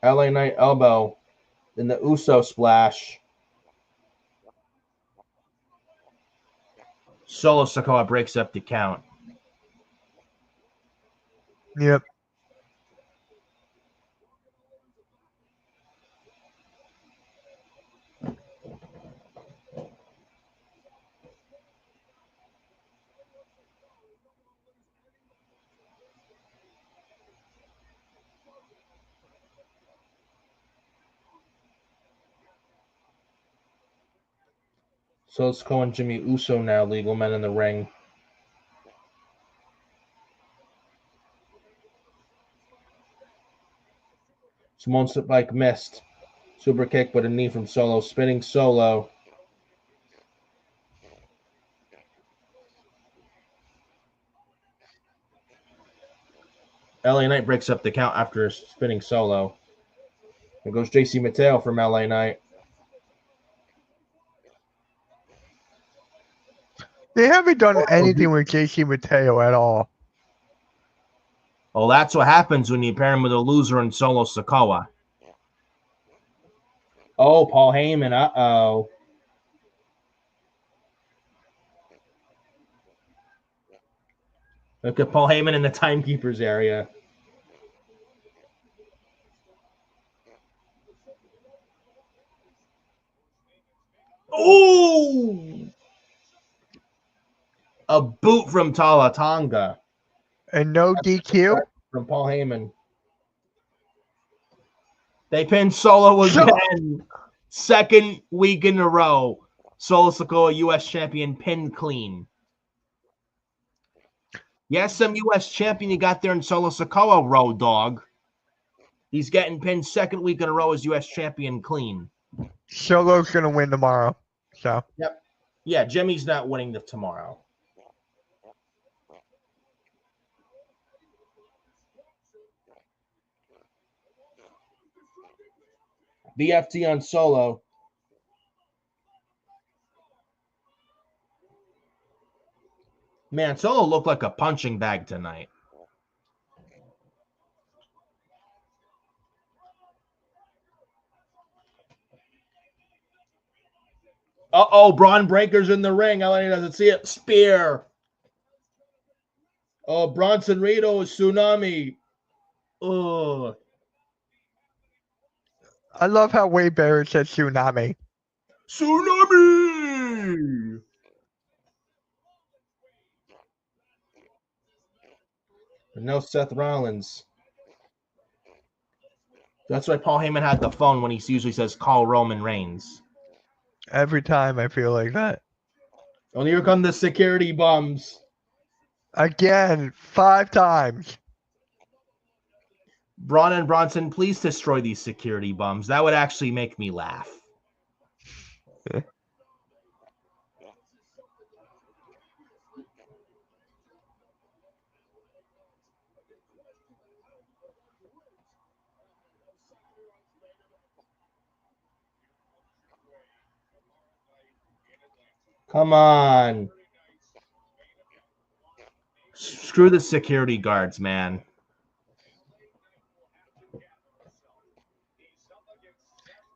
LA Knight elbow. Then the Uso splash. Solo Sikoa breaks up the count. Yep. So it's Sikoa and Jimmy Uso now, legal men in the ring. Simone Spike missed. Super kick, but a knee from Solo. Spinning Solo. LA Knight breaks up the count after spinning Solo. There goes JC Mateo from LA Knight. They haven't done anything with JC Mateo at all. Well, that's what happens when you pair him with a loser in Solo Sikoa. Oh, Paul Heyman. Uh-oh. Look at Paul Heyman in the timekeeper's area. Ooh! A boot from Talatanga. And no DQ? From Paul Heyman. They pinned Solo again. Second week in a row. Solo Sikoa, U.S. champion, pinned clean. Yes, some U.S. champion you got there in Solo Sikoa, Road Dog. He's getting pinned second week in a row as U.S. champion clean. Solo's going to win tomorrow. So. Yep. Yeah, Jimmy's not winning tomorrow. BFT on Solo. Man, Solo looked like a punching bag tonight. Uh-oh, Braun Breaker's in the ring. LA doesn't see it. Spear. Oh, Bronson Reed is Tsunami. Oh. I love how Wade Barrett said tsunami. Tsunami! No Seth Rollins. That's why Paul Heyman had the phone when he usually says, call Roman Reigns. Every time I feel like that. Oh, here come the security bums. Again, 5 times. Braun and Bronson, please destroy these security bums. That would actually make me laugh. Come on. Screw the security guards, man.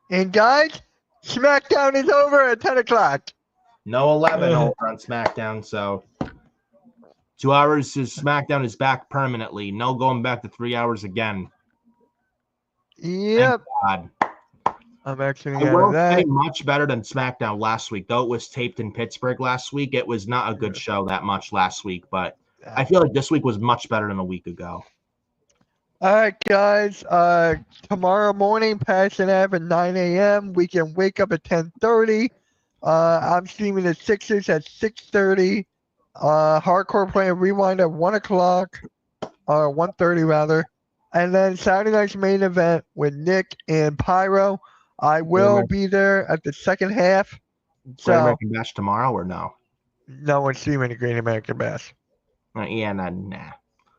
And guys, Smackdown is over at 10 o'clock. No 11 over on SmackDown, so 2 hours is SmackDown is back permanently. No going back to 3 hours again. Yep. Thank God. I'm actually I out will of that. say much better than SmackDown last week. Though it was taped in Pittsburgh last week, it was not a good show that much last week, but I feel like this week was much better than a week ago. All right, guys. Tomorrow morning, Passion Ave at 9 a.m. We can wake up at 10:30. I'm streaming the Sixers at 6:30. Hardcore Playing Rewind at 1 o'clock, 1:30 rather. And then Saturday night's main event with Nick and Pyro. I will be there at the second half. Great So American Bash tomorrow or no? no one's streaming the Great American Bash. Yeah, nah.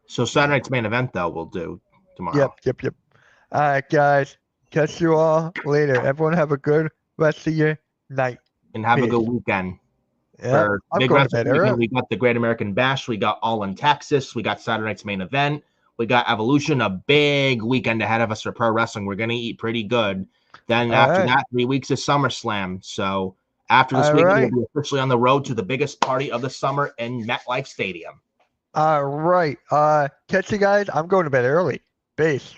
So Saturday night's main event though we'll do tomorrow. Yep. All right, guys. Catch you all later. Everyone have a good rest of your night. And have a Peace. good weekend. Yeah, For I'm big going to wrestling bed weekend, early. we got the Great American Bash. We got All in Texas. We got Saturday night's main event. We got Evolution, a big weekend ahead of us for pro wrestling. We're going to eat pretty good. Then after that, 3 weeks of SummerSlam. So after this weekend, we'll be officially on the road to the biggest party of the summer in MetLife Stadium. All right. Catch you guys. I'm going to bed early. Peace.